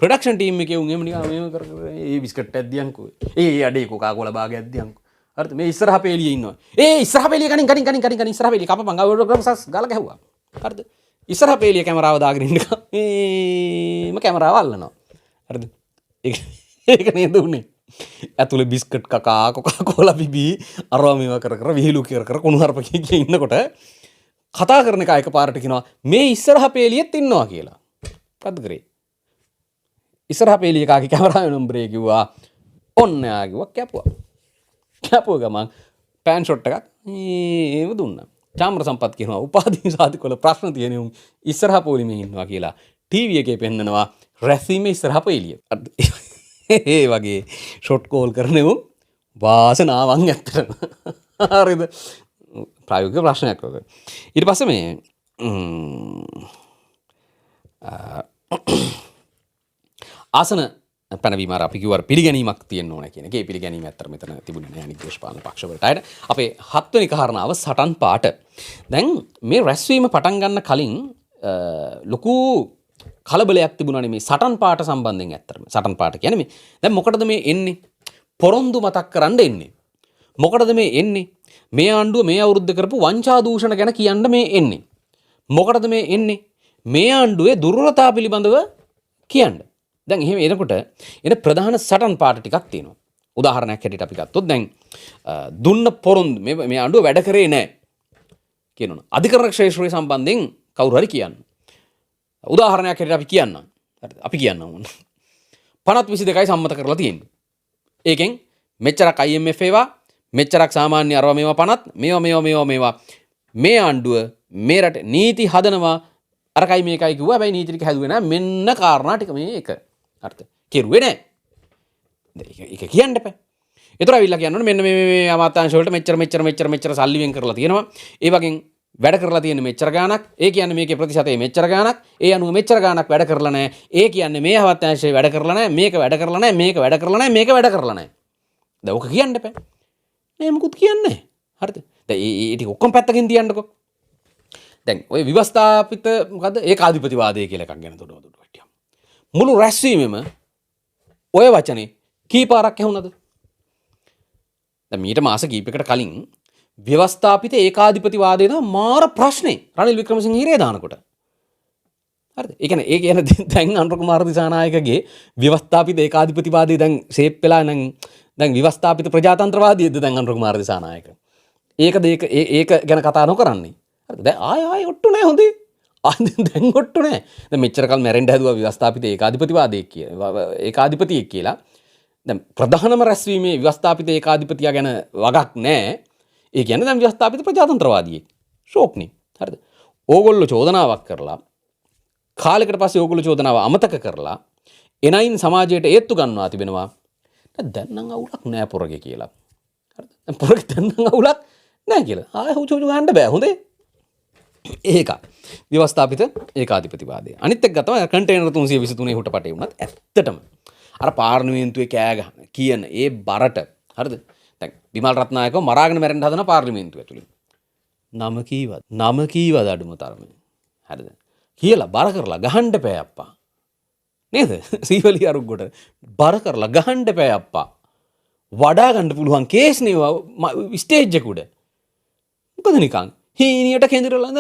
Speaker 1: ප්‍රොඩක්ෂන් ටීම් එකේ උන් එහෙම නිකන් මේව කර ඒ බිස්කට් එකක් දියන්කෝ. ඒ අඩේ කොකා කෝලා භාගයක් දියන්කෝ. හරිද? මේ ඉස්සරහා පෙළියේ ඉන්නවා. ඒ ඉස්සරහා පෙළිය කනින් ඉස්සරහා පෙළිය කපපන් ගාවරසස් ගාලා ගැහුවා. හරිද? ඉස්සරහා පෙළිය කැමරාව දාගෙන ඉන්නකම් මේම කැමරාව අල්ලනවා. හරිද? ඒක නේද උනේ. ඇතුලේ බිස්කට් කකා කොකා කෝලා බිබී අරවා මේවා කර විහිළු කර කුණු හරපකේ ඉන්නකොට කතා කරන එක එකපාරට කියනවා මේ ඉස්සරහා පෙළියෙත් ඉන්නවා කියලා. මොකද්ද කරේ? ඉස්සරහා පෙළිය කාගේ කැමරාවේ නම්බරේ කිව්වා. ඔන්න යා කිව්වා කැපුවා ගමන් පෑන් ෂොට් එකක් ඒව දුන්නා. චාමර සම්පත් කියනවා උපාධි සාධකවල ප්‍රශ්න තියෙන උන් ඉස්සරහා පොලිමේ ඉන්නවා කියලා ටීවී එකේ පෙන්නනවා රැස්වීමේ ඉස්සරහා පෙළිය. ඒ වගේ ෂොට් කෝල් කරන උන් වාසනාවන් ඇත්තටම. හරිද? ප්‍රායෝගික ප්‍රශ්නයක් වගේ. ඊට පස්සේ මේ ආසන පැනවීම අර අපි කිව්වා පිළිගැනීමක් තියෙන්න ඕන කියන එක. ඒ පිළිගැනීම ඇත්තට මෙතන තිබුණේ නැහැ අනිත් දේශපාලන පක්ෂ වලට. අයද අපේ 7 වෙනි කාරණාව සටන් පාට. දැන් මේ රැස්වීම පටන් ගන්න කලින් ලොකු කලබලයක් තිබුණානේ මේ සටන් පාට සම්බන්ධයෙන් ඇත්තටම. සටන් පාට කියන්නේ මේ දැන් මොකටද මේ එන්නේ? පොරොන්දු මතක් කරන්න එන්නේ. මොකටද මේ එන්නේ? මේ ආණ්ඩුව මේ අවුරුද්ද කරපු වංචා දූෂණ ගැන කියන්න මේ එන්නේ. මොකටද මේ එන්නේ? මේ ආණ්ඩුවේ දුර්වලතා පිළිබඳව කියන්න. දැන් එහෙම එනකොට එන ප්‍රධාන සටන් පාට ටිකක් තියෙනවා. උදාහරණයක් හැටියට අපි ගත්තොත් දැන් දුන්න පොරොන්දු මේ ආණ්ඩුව වැඩ කරේ නැහැ කියනවා. අධිකරණ ක්ෂේත්‍රය සම්බන්ධයෙන් කවුරු හරි කියන්න. උදාහරණයක් හැටියට අපි කියන්නම්. හරිද? අපි කියන්න ඕන. 50-22යි සම්මත කරලා තියෙන්නේ. ඒකෙන් මෙච්චරක් IMF ඒවා මෙච්චරක් සාමාන්‍ය අරවා මේවා 50 මේවා මේ ආණ්ඩුව මේ රට නීති හදනවා අරකයි මේකයි කිව්වා. හැබැයි නීති ටික හැදුවේ නැහැ. මෙන්න කාරණා ටික මේ එක. හරිද? කෙරුවේ නැහැ. ඒක කියන්න එපා. ඒතර අවිල්ලා කියනවනේ මෙන්න මේ අමාත්‍යාංශ වලට මෙච්චර සල්ලි වෙන් කරලා තියෙනවා. ඒ වගේ වැඩ කරලා තියෙන මෙච්චර ගාණක්. ඒ කියන්නේ මේකේ ප්‍රතිශතය මෙච්චර ගාණක්. ඒ අනුව මෙච්චර ගාණක් වැඩ කරලා නැහැ. ඒ කියන්නේ මේ අමාත්‍යාංශය වැඩ කරලා නැහැ. මේක වැඩ කරලා නැහැ. මේක වැඩ කරලා නැහැ. මේක වැඩ කරලා නැහැ. දැන් ඔක කියන්න එපා. නේ මොකුත් කියන්නේ නැහැ. හරිද? දැන් ඒ ටික ඔක්කොම පැත්තකින් තියන්නකෝ. දැන් ඔය විවස්ථාපිත මොකද්ද ඒකාධිපතිවාදය කියලා එකක් ගැන තොඩ හිටියා. මුළු රැස්වීමෙම ඔය වචනේ කීපාරක් ඇහුණද? දැන් මීට මාස කීපයකට කලින් ව්‍යවස්ථාපිත ඒකාධිපතිවාදය තමයි මාර ප්‍රශ්නේ රනිල් වික්‍රමසිංහ හිරේ දානකොට. හරිද? ඒ කියන්නේ දැන් අනුර කුමාර දිසානායකගේ ව්‍යවස්ථාපිත ඒකාධිපතිවාදය දැන් ෂේප් වෙලා නම් දැන් ව්‍යවස්ථාපිත ප්‍රජාතන්ත්‍රවාදීද දැන් අනුර කුමාර දිසානායක. ඒක ගැන කතා නොකරන්නේ. හරිද? දැන් ආය ඔට්ටු නැහැ හොඳේ. දැන් ඔට්ටු නැහැ. දැන් මෙච්චර කල් මැරෙන්න හැදුවා ව්‍යවස්ථාපිත ඒකාධිපතිවාදයක් කියලා. ඒකාධිපතියෙක් කියලා. දැන් ප්‍රධානම රැස්වීමේ ව්‍යවස්ථාපිත ඒකාධිපතියා ගැන වගක් නැහැ. ඒ කියන්නේ දැන් ව්‍යවස්ථාපිත ප්‍රජාතන්ත්‍රවාදියෙක්. ෂෝක්නේ. හරිද? ඕගොල්ලෝ චෝදනාවක් කරලා කාලයකට පස්සේ ඕගොල්ලෝ චෝදනාව අමතක කරලා එනයින් සමාජයට ඒත්තු ගන්නවා තිබෙනවා. දැන් නම් අවුලක් නැහැ පොරගේ කියලා. හරිද? දැන් පොරගේ දැන් නම් අවුලක් නැහැ කියලා. ආයෙ හුචු ගන්න බෑ හොඳේ. ඒක ව්‍යවස්ථාපිත ඒකාධිපතිවාදය. අනිත් එක තමයි කන්ටේනර් 323 හුටපටේ වුණත් ඇත්තටම අර පාර්ලිමේන්තුවේ කෑ ගහන කියන ඒ බරට හරිද? දැන් විමල් රත්නායකව මරාගෙන මැරෙන්න හදන පාර්ලිමේන්තුව ඇතුළේ. නම කීවද අඩුම තරමේ. හරිද? කියලා බර කරලා ගහන්න බෑ අප්පා. නේද? සීවලි අරුග්ගොට බර කරලා ගහන්න බෑ අප්පා. වඩා ගන්න පුළුවන් කේස් නේ ස්ටේජ් එක උඩ. මොකද නිකන් හීනියට කෙඳිරලා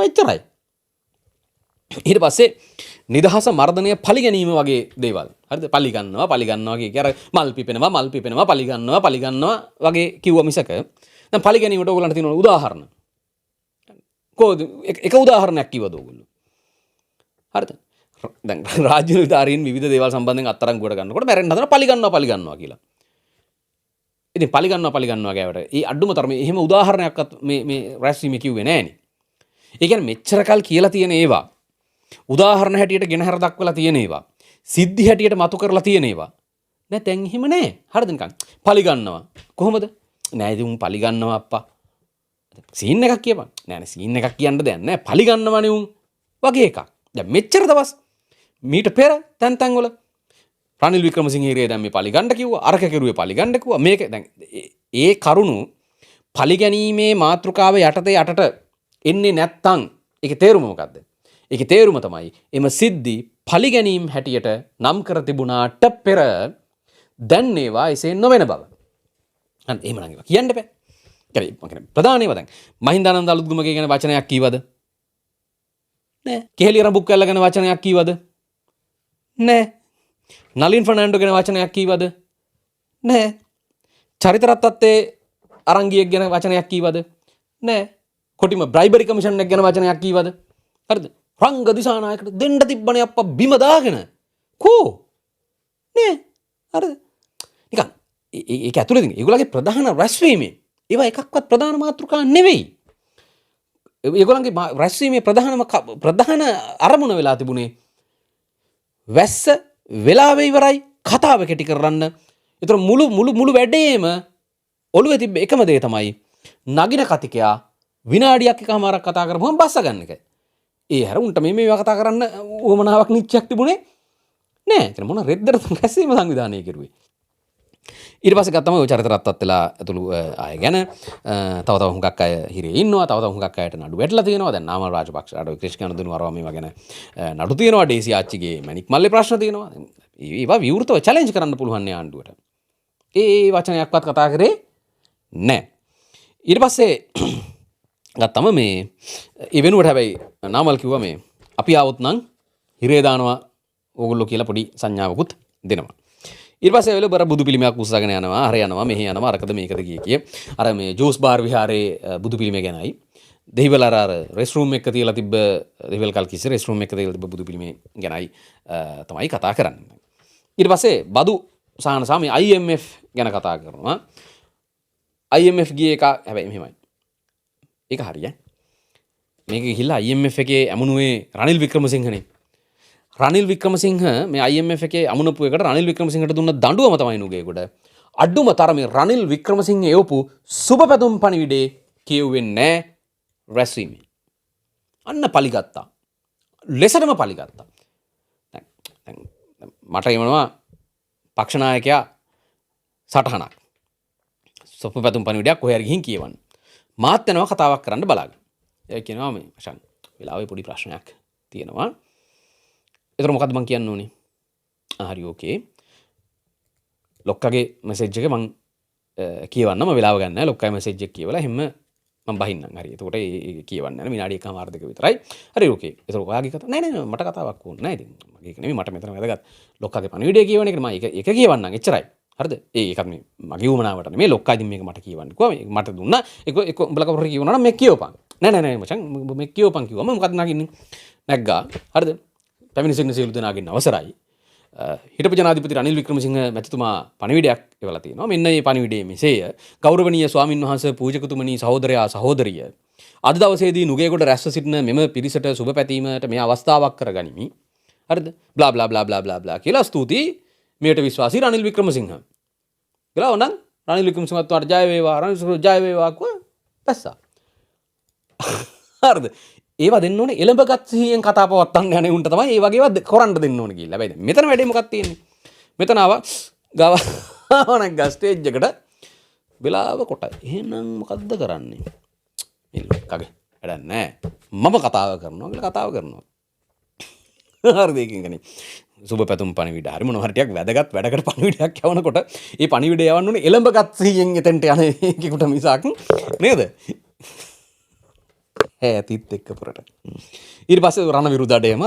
Speaker 1: එච්චරයි. ඊට පස්සේ නිදහස මර්ධනය පරිගැනීම වගේ දේවල්. හරිද? පරිගන්නවා වගේ අර මල් පිපෙනවා පරිගන්නවා වගේ කිව්ව මිසක දැන් පරිගැනීමට ඕගොල්ලන්ට තියෙන උදාහරණ. කොහොමද එක උදාහරණයක් කිව්වද ඕගොල්ලෝ? හරිද? දැන් රාජ්‍ය නිලධාරීන් විවිධ දේවල් සම්බන්ධයෙන් අත්අඩංගුවට ගන්නකොට මැරෙන්න හදන පරිගන්නවා කියලා. ඉතින් පරිගන්නවා ගෑවට ඒ අඩුම තරමේ එහෙම උදාහරණයක්වත් මේ රැස්වීමේ කිව්වේ නෑනේ. ඒ කියන්නේ මෙච්චර කල් කියලා තියෙන ඒවා උදාහරණ හැටියට ගෙනහැර දක්වලා තියෙන ඒවා සිද්ධි හැටියට මතු කරලා තියෙන ඒවා නෑ දැන් එහෙම නෑ. හරිද නිකන් පරිගන්නවා කොහොමද? නෑ ඉතින් උන් පරිගන්නවා අප්පා. සීන් එකක් කියපන්. නෑනේ සීන් එකක් කියන්න දෙයක් නෑ. පරිගන්නවනේ උන් වගේ එකක්. දැන් මෙච්චර දවස් මීට පෙර තැන් වල රනිල් වික්‍රමසිංහ හිරිය දැන් මේ පලිගන්න කිව්වා අරක කෙරුවේ පලිගන්න කිව්වා මේක දැන් ඒ කරුණු පලිගැනීමේ මාතෘකාව යටට එන්නේ නැත්තම් ඒකේ තේරුම මොකද්ද? ඒකේ තේරුම තමයි එම සිද්ධි පලිගැනීම් හැටියට නම් කර තිබුණාට පෙර දැන් ඒවා එසේ නොවන බව. අන්න එහෙම නම් ඒවා කියන්න බෑ. මම කියන්නේ ප්‍රධාන ඒවා දැන් මහින්දානන්ද අලුත්ගමගේ ගැන වචනයක් කීවද? නෑ. කෙහෙලිය රඹුක් කැල්ල ගැන වචනයක් කීවද? නෑ. නලින් ෆර්නෑන්ඩෝ ගැන වචනයක් කීවද? නෑ. චරිත රත්නත්තේ අරංගියෙක් ගැන වචනයක් කීවද? නෑ. කොටිම බ්‍රයිබරි කමිෂන් එක ගැන වචනයක් කීවද? හරිද? රංග දිසානායකට දෙන්න තිබ්බනේ අප්පා බිම දාගෙන. කෝ? නෑ. හරිද? නිකන් ඒක ඇතුළේදී ඒගොල්ලන්ගේ ප්‍රධාන රැස්වීමේ ඒවා එකක්වත් ප්‍රධාන මාතෘකා නෙවෙයි. ඒගොල්ලන්ගේ රැස්වීමේ ප්‍රධාන අරමුණ වෙලා තිබුණේ වැස්ස වෙලාව ඉවරයි කතාව කෙටි කරන්න. ඒතර මුළු වැඩේම ඔළුවේ තිබ්බ එකම දේ තමයි නගින කතිකයා විනාඩියක් එකමාරක් කතා කරපුවම බස්ස ගන්න එක. ඒ හැර උන්ට මේවා කතා කරන්න උවමනාවක් නිච්චයක් තිබුණේ නෑ. ඒතර මොන රෙද්දට රැස්වීම සංවිධානය කෙරුවේ. ඊට පස්සේ ගත්තම ඔය චරිත රත්නත් වෙලා ඇතුළු අය ගැන තව හුඟක් අය හිරේ ඉන්නවා. තව හුඟක් අයට නඩු වැටලා තියෙනවා. දැන් නාමල් රාජපක්ෂ අඩෝ ක්‍රිෂ්කන දුනුවරව මේවා ගැන නඩු තියෙනවා. ඩේසි ආච්චිගේ මැණික් මල්ලේ ප්‍රශ්න තියෙනවා. ඒවා විවෘතව චැලෙන්ජ් කරන්න පුළුවන් නේ ආණ්ඩුවට. ඒ වචනයක්වත් කතා කරේ නැහැ. ඊට පස්සේ ගත්තම මේ ඒ වෙනුවට හැබැයි නාමල් කිව්වා මේ අපි ආවොත් නම් හිරේ දානවා ඕගොල්ලෝ කියලා පොඩි සංඥාවකුත් දෙනවා. ඊට පස්සේ වෙල බර බුදු පිළිමයක් උස්සගෙන යනවා. හර යනවා මෙහෙ යනවා අරකද මේකද කිය. අර මේ ජෝස් බාර් විහාරයේ බුදු පිළිම ගැනයි දෙහිවල අර රෙස්ටරූම් එක තියලා තිබ්බ දෙහිවල කල්කිස්සේ රෙස්ටරූම් එක තියලා තිබ්බ බුදු පිළිමේ ගැනයි තමයි කතා කරන්නේ. ඊට පස්සේ බදු සාහන මේ IMF ගැන කතා කරනවා. IMF ගිය එක හැබැයි මෙහෙමයි. ඒක හරිය. මේක ගිහිල්ලා IMF එකේ ඇමුණුවේ රනිල් වික්‍රමසිංහනේ. රනිල් වික්‍රමසිංහ මේ IMF එකේ අමුණපු එකට රනිල් වික්‍රමසිංහට දුන්න දඬුවම තමයි නුගේගොඩ. අඩුම තරමේ රනිල් වික්‍රමසිංහ එවපු සුබ පැතුම් පණිවිඩේ කියුවෙන්නේ නැහැ රැස්වීමේ. අන්න පලිගත්තා. ලෙසටම පලිගත්තා. දැන් මට එමනවා පක්ෂ නායකයා සටහනක්. සුබ පැතුම් පණිවිඩයක් කොහේ හරි ගිහින් කියවන්න. මාත් යනවා කතාවක් කරන්න බලාගෙන. ඒ කියනවා මේ මචං වෙලාවේ පොඩි ප්‍රශ්නයක් තියෙනවා. ඒතර මොකද්ද මං කියන්න ඕනේ? හරි ඕකේ. ලොක්කගේ මෙසේජ් එක මං කියවන්නම වෙලාව ගන්න නැහැ. ලොක්කගේ මෙසේජ් එක කියවලා හැම මම බහින්නම්. හරි. එතකොට ඒ කියවන්න යන විනාඩි එකමාර දෙක විතරයි. හරි ඕකේ. ඒතර ඔයාගේ කතාව නෑ නෑ මට කතාවක් ඕනේ නෑ ඉතින්. මගේ එක නෙමෙයි මට මෙතන වැදගත්. ලොක්කගේ පණිවිඩය කියවන එක මම ඒක කියවන්නම් එච්චරයි. හරිද? ඒකත් මේ මගේ උමනාවට නෙමෙයි ලොක්කා ඉතින් මේක මට කියවන්න කිව්වා. මට දුන්නා. ඒක උඹලා කවුරු කියවනවා නම් මේ කියවපන්. නෑ මචං මේ කියවපන් කිව්වම මොකද නගින්නේ? නැග්ගා. හරිද? පැමිණි සිටින සියලු දෙනාගෙන් අවසරයි. හිටපු ජනාධිපති රනිල් වික්‍රමසිංහ මැතිතුමා පණිවිඩයක් එවලා තියෙනවා. මෙන්න මේ පණිවිඩයේ මෙසේය. ගෞරවනීය ස්වාමින් වහන්සේ පූජකතුමනි සහෝදරයා සහෝදරිය. අද දවසේදී නුගේගොඩ රැස්ව සිටින මෙම පිරිසට සුබ පැතීමට මේ අවස්ථාවක් කරගනිමි. හරිද? Blah blah blah blah blah blah කියලා ස්තුතියි. මේට විශ්වාසී රනිල් වික්‍රමසිංහ. කියලා ඕනනම් රනිල් වික්‍රමසිංහත් වාට ජය වේවා රනිල් ජය වේවා කිව්වා. පැස්සා. හරිද? ඒවා දෙන්න ඕනේ එළඹගත් සිහියෙන් කතා පවත්තන්න යන්නේ උන්ට තමයි ඒ වගේ ඒවා කරන්න දෙන්න ඕනේ කියලා. හැබැයි මෙතන වැඩේ මොකක්ද තියෙන්නේ? මෙතන ආවා ගාවනක් ගා ස්ටේජ් එකට වෙලාව කොටයි. එහෙනම් මොකද්ද කරන්නේ? කගේ වැඩක් නැහැ. මම කතාව කරනවා කියලා කතාව කරනවා. හරිද ඒකෙන් ගන්නේ. සුබ පැතුම් පණිවිඩ. හරි මොනවා හරි ටිකක් වැදගත් වැඩකට පණිවිඩයක් යවනකොට ඒ පණිවිඩය යවන්න ඕනේ එළඹගත් සිහියෙන් එතෙන්ට යන එකෙකුට මිසක් නේද? ඇතිත් එක්ක පුරට ඊට පස්සේ රණ විරුදඩේම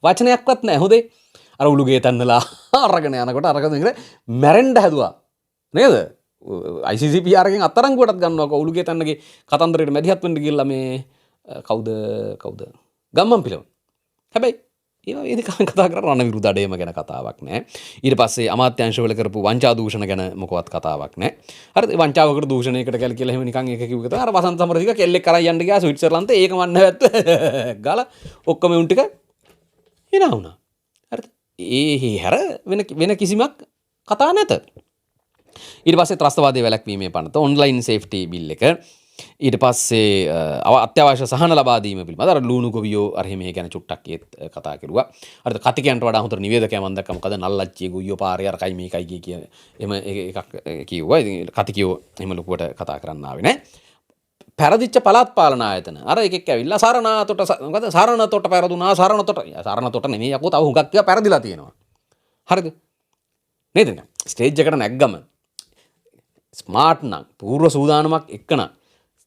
Speaker 1: වචනයක්වත් නැහැ හොදේ අර උළුගේ තන්නලා අරගෙන යනකොට අරගෙන මැරෙන්න හැදුවා නේද ICCPR ගෙන් අත්අඩංගුවටත් ගන්නවා උළුගේ තන්නගේ කතන්දරයට මැදිහත් වෙන්න ගිහලා මේ කවුද ගම්මන් පිළවන හැබැයි ඒවා වේද කතා කරලා රණ විරුදඩේම ගැන කතාවක් නැහැ ඊට පස්සේ අමාත්‍යාංශවල කරපු වංචා දූෂණ ගැන මොකවත් කතාවක් නැහැ හරිද වංචාවකට දූෂණයකට කැල කියලා එහෙම නිකන් එක කිව්වක අර වසන්ත සමරසික කෙල්ලෙක් කරන් යන්න ගියා ස්විට්සර්ලන්තේ ඒක මන් නැවැත්ත ගාලා ඔක්කොම උන් ටික එනා වුණා හරිද ඒ හැර වෙන කිසිමක් කතා නැත ඊට පස්සේ ත්‍රස්තවාදී වැළැක්වීමේ පනත ඔන්ලයින් සේෆ්ටි බිල් එක ඊට පස්සේ අත්‍යවශ්‍ය සහන ලබා දීම පිළිබඳව අර ලුණු ගොවියෝ අර මේ ගැන චුට්ටක් ඒත් කතා කරුවා. හරිද කතිකයන්ට වඩා හොඳට නිවේදකයා මම දැක්කා මොකද නල්ලච්චිය ගොයියෝ පාරේ අරකයි මේකයි කිය එහෙම එකක් කිව්වා. ඉතින් කතිකයෝ එහෙම ලොකුවට කතා කරන්න ආවේ නැහැ. පෙරදිච්ච පළාත් පාලන ආයතන අර එකෙක් ඇවිල්ලා සරණතොට මොකද සරණතොට පෙරදුනා සරණතොට නෙමෙයි යකෝ තව හුඟක් ඒවා පෙරදිලා තියෙනවා. හරිද? නේද? ස්ටේජ් එකට නැග්ගම ස්මාර්ට් නම් පූර්ව සූදානමක් එක්කන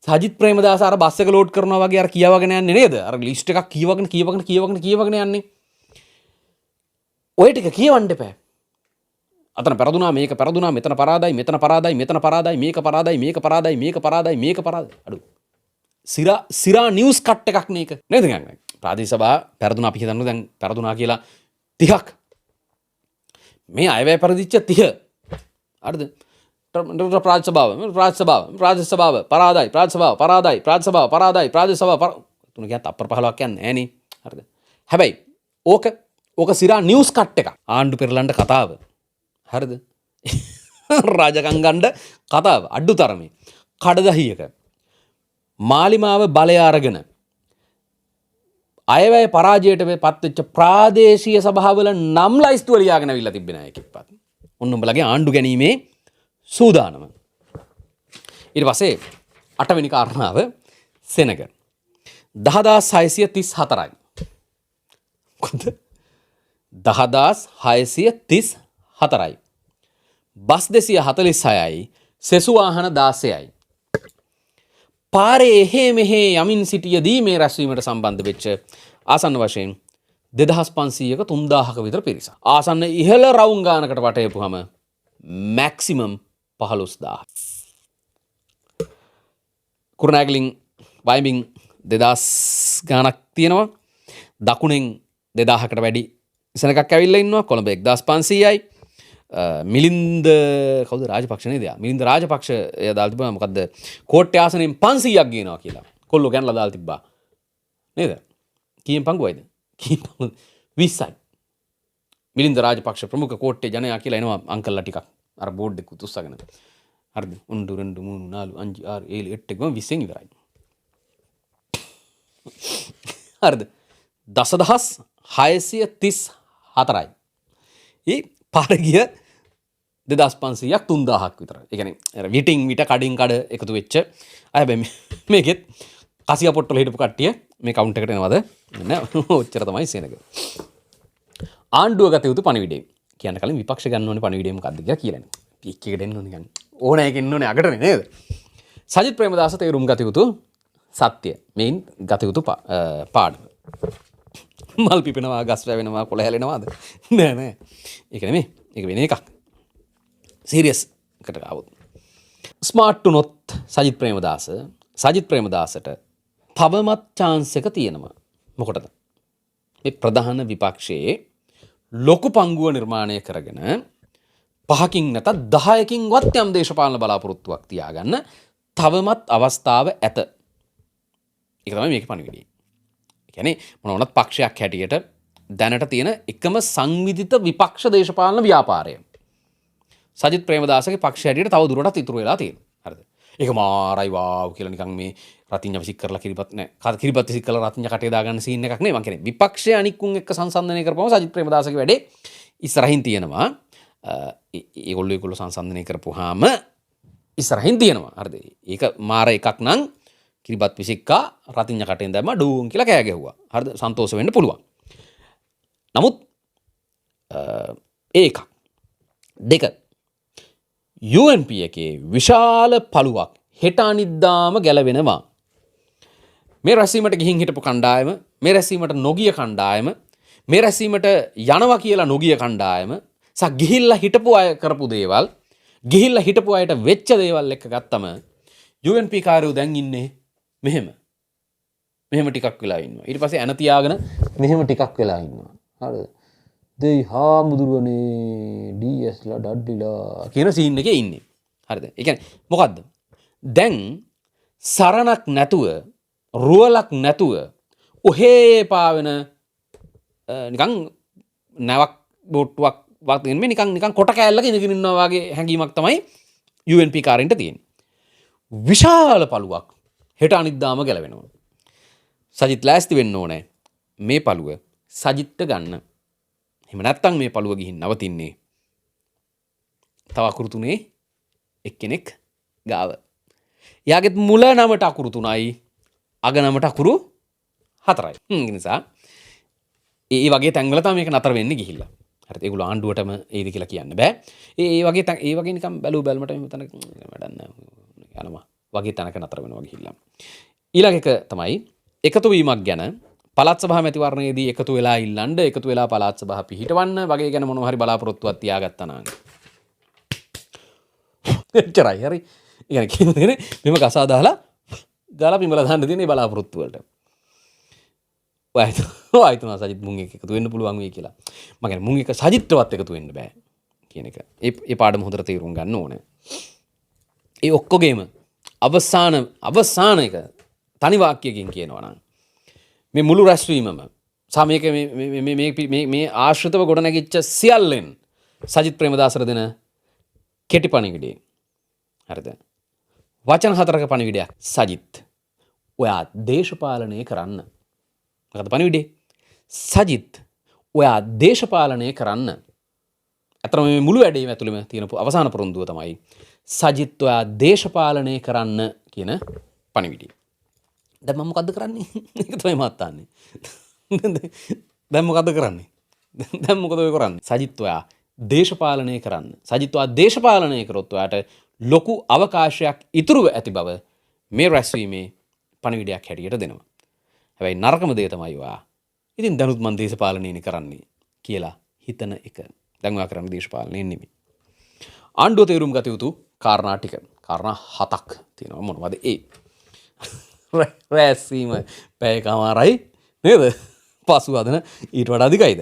Speaker 1: සජිත් ප්‍රේමදාස අර බස් එක ලෝඩ් කරනවා වගේ අර කියවගෙන යන්නේ නේද? අර ලිස්ට් එකක් කියවගෙන යන්නේ. ඔය ටික කියවන්න එපා. අතන පෙරදුනා මේක පෙරදුනා මෙතන පරාදයි මෙතන පරාදයි මෙතන පරාදයි මේක පරාදයි මේක පරාදයි මේක පරාදයි මේක පරාදයි. අඩු. සිරා නිවුස් කට් එකක් නේක. නේද ගන්නේ? ප්‍රාදේශ සභාව පෙරදුනා අපි හිතන්න දැන් පෙරදුනා කියලා 30ක්. මේ අයවැය පරිදිච්ච 30. හරිද? ප්‍රාදේශ සභාව පරාදයි තුන කියත් අපර 15ක් යන්නේ නැහැ නේ හරිද හැබැයි ඕක සිරා නිවුස් කට් එක ආණ්ඩු පෙරලන්න කතාව හරිද රාජකම් ගන්න කතාව අඩු තරමේ කඩදහියක මාලිමාව බලය අරගෙන අයවැය පරාජයට පත් වෙච්ච ප්‍රාදේශීය සභාවල නම් ලයිස්තුව ලියාගෙන අවිල්ලා තිබෙන අය එක්කපත් ඔන්න උඹලගේ ආණ්ඩු ගැනීමේ සූදානම ඊට පස්සේ 8 වෙනි කාරණාව සෙනග 10634යි කොහොමද 10634යි බස් 246යි සෙසු වාහන 16යි පාරේ එහෙ මෙහෙ යමින් සිටියදී මේ රැස්වීමට සම්බන්ධ වෙච්ච ආසන්න වශයෙන් 2500ක 3000ක විතර පිරිස ආසන්න ඉහළ රවුම් ගානකට වටේපුවම මැක්සිමම් 15000 කුරුණෑගලින් වයඹින් 2000 ගාණක් තියෙනවා. දකුණෙන් 2000කට වැඩි ඉසනකක් ඇවිල්ලා ඉන්නවා. කොළඹ 1500යි. මිලින්ද කවුද රාජපක්ෂ නේද? මිලින්ද රාජපක්ෂ එයා දාලා තිබුණා මොකද්ද? කෝට්ටේ ආසනෙන් 500ක් ගේනවා කියලා. කොල්ලෝ ගන්නලා දාලා තිබ්බා. නේද? කීයෙන් පංගුවයිද? කීයෙන් පංගුවද? 20යි. මිලින්ද රාජපක්ෂ ප්‍රමුඛ කෝට්ටේ ජනයා කියලා එනවා අංකල්ලා ටිකක්. අර බෝඩ් එක උස්සගෙන. හරිද? 1 2 3 4 5 6 7 8 ගම 20න් ඉවරයි. හරිද? 10634යි. ඒ පාර ගිය 2500ක් 3000ක් විතර. ඒ කියන්නේ විටින් විට කඩින් කඩ එකතු වෙච්ච අය හැබැයි මේකෙත් කසියා පොට්ටල හිටපු කට්ටිය මේ කවුන්ට් එකට එනවද? නෑ ඔච්චර තමයි සේනක. ආණ්ඩුව ගත යුතු පණිවිඩය. කියන්න කලින් විපක්ෂ ගන්න ඕනේ පණිවිඩය මොකක්ද කියලා කියලානේ. පික් එකට එන්න ඕනේ ගන්න. ඕන එකක් එන්න ඕනේ අකටනේ නේද? සජිත් ප්‍රේමදාස තේරුම් ගත යුතු සත්‍ය මේන් ගත යුතු පාඩම. මල් පිපෙනවා ගස් වැවෙනවා කොළ හැලෙනවාද? නෑ නෑ. ඒක නෙමෙයි. ඒක වෙන එකක්. සීරියස් එකට ආවොත්. ස්මාර්ට් වුණොත් සජිත් ප්‍රේමදාසට තවමත් chance එක තියෙනවා. මොකටද? මේ ප්‍රධාන විපක්ෂයේ ලොකු පංගුව නිර්මාණය කරගෙන 5කින් නැත 10කින් වත් යම් දේශපාලන බලාපොරොත්තුවක් තියාගන්න තවමත් අවස්ථාව ඇත. ඒක තමයි මේකේ පණිවිඩය. කියන්නේ මොනවත් පක්ෂයක් හැටියට දැනට තියෙන එකම සංවිධිත විපක්ෂ දේශපාලන ව්‍යාපාරය. සජිත් ප්‍රේමදාසගේ පක්ෂය හැටියට තව දුරටත් ඉතුරු වෙලා තියෙනවා. හරිද? ඒක මාරයි වාව් කියලා නිකන් මේ රතිඤ්ඤා විසික් කරලා කිරිපත් නෑ. කිරිපත් විසික් කරලා රතිඤ්ඤා කටේ දාගන්න සීන් එකක් නෙවෙයි. මං කියන්නේ විපක්ෂය අනික්කුන් එක්ක සංසන්දනය කරපුවම සජිත් ප්‍රේමදාසගේ වැඩේ ඉස්සරහින් තියෙනවා. ඒගොල්ලෝ සංසන්දනය කරපුවාම ඉස්සරහින් තියෙනවා. හරිද? ඒක මාර එකක් නම් කිරිබත් විසික්කා රතිඤ්ඤා කටෙන් දැම්ම ඩූන් කියලා කෑ ගැහුවා. හරිද? සන්තෝෂ වෙන්න පුළුවන්. නමුත් ඒක දෙක UNP එකේ විශාල පළුවක් හෙට අනිද්දාම ගැලවෙනවා. මේ රැස්වීමට ගිහින් හිටපු කණ්ඩායම, මේ රැස්වීමට නොගිය කණ්ඩායම, මේ රැස්වීමට යනවා කියලා නොගිය කණ්ඩායම සහ ගිහිල්ලා හිටපු අය කරපු දේවල්, ගිහිල්ලා හිටපු අයට වෙච්ච දේවල් එක්ක ගත්තම UNP කාර්යෝ දැන් ඉන්නේ මෙහෙම ටිකක් වෙලා ඉන්නවා. ඊට පස්සේ ඇන තියාගෙන මෙහෙම ටිකක් වෙලා ඉන්නවා. හරිද? දෙයි හාමුදුරුවනේ ඩීඑස්ලා ඩඩ්ඩිලා කියන සීන් එකේ ඉන්නේ. හරිද? ඒ කියන්නේ මොකද්ද? දැන් සරණක් නැතුව, රුවලක් නැතුව ඔහේ පාවෙන නිකන් නැවක් බෝට්ටුවක් වගේ නිකන් කොට කෑල්ලක ඉඳගෙන ඉන්නවා වගේ හැඟීමක් තමයි UNP කාරෙන්ට තියෙන්නේ. විශාල පළුවක් හෙට අනිද්දාම ගැලවෙනවා. සජිත් ලෑස්ති වෙන්න ඕනේ මේ පළුව සජිත්ට ගන්න. එහෙම නැත්නම් මේ පළුව ගිහින් නවතින්නේ තව අකුරු තුනේ එක්කෙනෙක් ගාව. යාගෙත් මුල නමට අකුරු 3යි අග නමට අකුරු 4යි. ඒ නිසා ඒ වගේ තැන්වල තමයි මේක නතර වෙන්නේ ගිහිල්ලා. හරිද? ඒගොල්ලෝ ආණ්ඩුවටම ඒද කියලා කියන්න බෑ. ඒ වගේ නිකන් බැලුවට මෙතන වැඩක් නෑ යනවා වගේ තැනක නතර වෙනවා ගිහිල්ලා. ඊළඟ එක තමයි එකතු වීමක් ගැන පළාත් සභා මැතිවරණයේදී එකතු වෙලා ඉල්ලන්න, එකතු වෙලා පළාත් සභා පිහිටවන්න වගේ ගැන මොනවා හරි බලාපොරොත්තුවක් තියාගත්තා නම්. එච්චරයි හරි. ඒ කියන්නේ මෙම කසා දාලා ගාලා පිඹලා දාන්න තියෙන මේ බලාපොරොත්තු වලට. ඔය හිතනවා සජිත් මුන් එක්ක එකතු වෙන්න පුළුවන් වෙයි කියලා. මම කියන්නේ මුන් එක්ක සජිත්වත් එකතු වෙන්න බෑ කියන එක. ඒ පාඩම හොඳට තේරුම් ගන්න ඕනේ. ඒ ඔක්කොගේම අවසාන එක තනි වාක්‍යයකින් කියනවා නම් මේ මුළු රැස්වීමම සමයක මේ ආශ්‍රිතව ගොඩනැගිච්ච සියල්ලෙන් සජිත් ප්‍රේමදාසට දෙන කෙටි පණිවිඩය. හරිද? වචන 4ක පණිවිඩයක්. සජිත් ඔයා දේශපාලනය කරන්න. මොකද පණිවිඩය? සජිත් ඔයා දේශපාලනය කරන්න. අතන මේ මුළු වැඩේම ඇතුළෙම තියෙන අවසාන පොරොන්දුව තමයි සජිත් ඔයා දේශපාලනය කරන්න කියන පණිවිඩය. දැන් මම මොකද්ද කරන්නේ? ඒක තමයි මහත් තාන්නේ. දැන් මොකද්ද කරන්නේ? දැන් මොකද ඔය කරන්නේ? සජිත් ඔයා දේශපාලනය කරන්න. සජිත් ඔයා දේශපාලනය කරොත් ඔයාට ලොකු අවකාශයක් ඉතුරුව ඇති බව මේ රැස්වීමේ පණිවිඩයක් හැටියට දෙනවා. හැබැයි නරකම දේ තමයි ඔයා ඉතින් දැනුත් මන් දේශපාලනයනේ කරන්නේ කියලා හිතන එක. දැන් ඔයා කරන්නේ දේශපාලනය නෙමෙයි. ආණ්ඩුව තේරුම් ගත යුතු කාරණා ටික. කාරණා 7ක් තියෙනවා. මොනවද ඒ? රැස්වීම පැය කමාරයි නේද? පසු අදන ඊට වඩා අධිකයිද?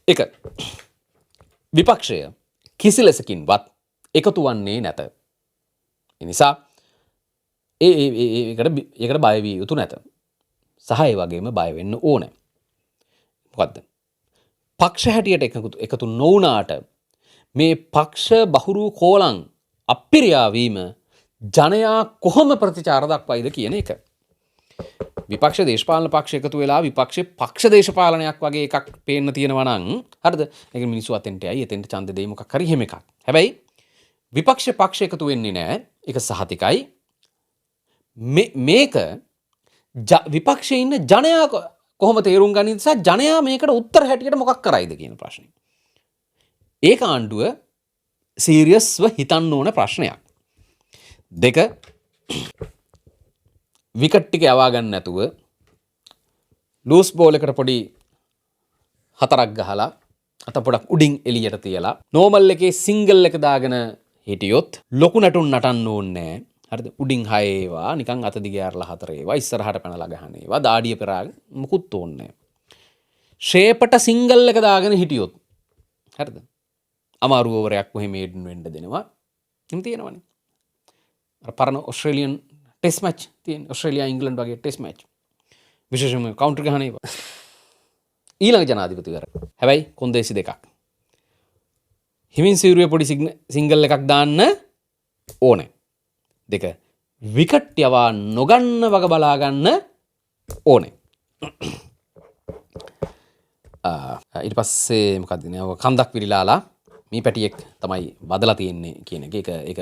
Speaker 1: එක විපක්ෂය කිසි ලෙසකින්වත් එකතු වන්නේ නැත. එනිසා ඒකට බය විය යුතු නැත. සහ ඒ වගේම බය වෙන්න ඕනේ. මොකද්ද? පක්ෂ හැටියට එකතු නොවුනාට මේ පක්ෂ බහුරු කෝලං අපිරියා වීම ජනයා කොහොම ප්‍රතිචාර දක්වයිද කියන එක. විපක්ෂ දේශපාලන පක්ෂ එකතු වෙලා විපක්ෂේ පක්ෂ දේශපාලනයක් වගේ එකක් පේන්න තියෙනවා නම් හරිද? ඒක මිනිස්සු අතෙන්ට යයි එතෙන්ට ඡන්ද දෙයි මොකක් හරි එහෙම එකක්. හැබැයි විපක්ෂ පක්ෂ එකතු වෙන්නේ නැහැ. ඒක සහතිකයි. මේක විපක්ෂයේ ඉන්න ජනයා කොහොම තේරුම් ගනිද සහ ජනයා මේකට උත්තර හැටියට මොකක් කරයිද කියන ප්‍රශ්නේ. ඒක ආණ්ඩුව සීරියස්ව හිතන්න ඕන ප්‍රශ්නයක්. දෙක විකට් ටික යවා ගන්න නැතුව ලූස් බෝල් එකට පොඩි හතරක් ගහලා අත පොඩක් උඩින් එළියට තියලා නෝමල් එකේ සිංගල් එක දාගෙන හිටියොත් ලොකු නටුන් නටන්න ඕනේ නැහැ. හරිද? උඩින් 6 ඒවා නිකන් අත දිග ඇරලා 4 ඒවා ඉස්සරහට පැනලා ගහන ඒවා දාඩිය පෙරාගෙන මුකුත් ඕනේ නැහැ. ෂේපට සිංගල් එක දාගෙන හිටියොත් හරිද? අමාරු ඕවරයක් කොහෙම වෙන්න දෙනවා. එහෙම තියෙනවනේ. අර පරණ ඔස්ට්‍රේලියන් ටෙස්ට් මැච් තියෙන ඔස්ට්‍රේලියා ඉංග්ලන්ඩ් වගේ ටෙස්ට් මැච්. විශේෂයෙන්ම කවුන්ටර් ගහන ඒවා. ඊළඟ ජනාධිපතිවර. හැබැයි කොන්දේසි දෙකක්. හිමින් සිවුරුවේ පොඩි සිංගල් එකක් දාන්න ඕනේ. දෙක විකට් යවා නොගන්න වග බලා ගන්න ඕනේ. ඊට පස්සේ මොකක්ද නේ කන්දක් විරිලාලා මේ පැටියෙක් තමයි බදලා තියෙන්නේ කියන එක. ඒක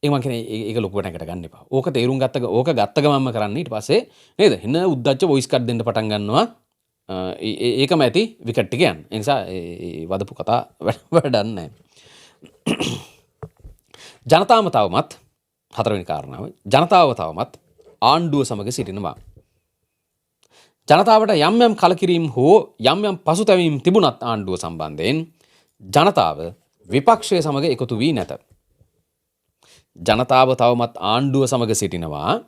Speaker 1: මම කියන්නේ ඒක ලොකුවට නැකට ගන්න එපා. ඕක තේරුම් ඕක ගත්ත ගමන්ම කරන්න ඊට පස්සේ නේද? එන්න උද්දච්ච වොයිස් කට් දෙන්න පටන් ගන්නවා. ඒකම ඇති විකට් එක යන. ඒ නිසා වදපු කතා වැඩක් නැහැ. ජනතාවම තවමත් හතරවෙනි කාරණාව ජනතාව තවමත් ආණ්ඩුව සමග සිටිනවා. ජනතාවට යම් යම් කලකිරීම් හෝ යම් යම් පසුතැවීම් තිබුණත් ආණ්ඩුව සම්බන්ධයෙන් ජනතාව විපක්ෂය සමග එකතු වී නැත. ජනතාව තවමත් ආණ්ඩුව සමග සිටිනවා.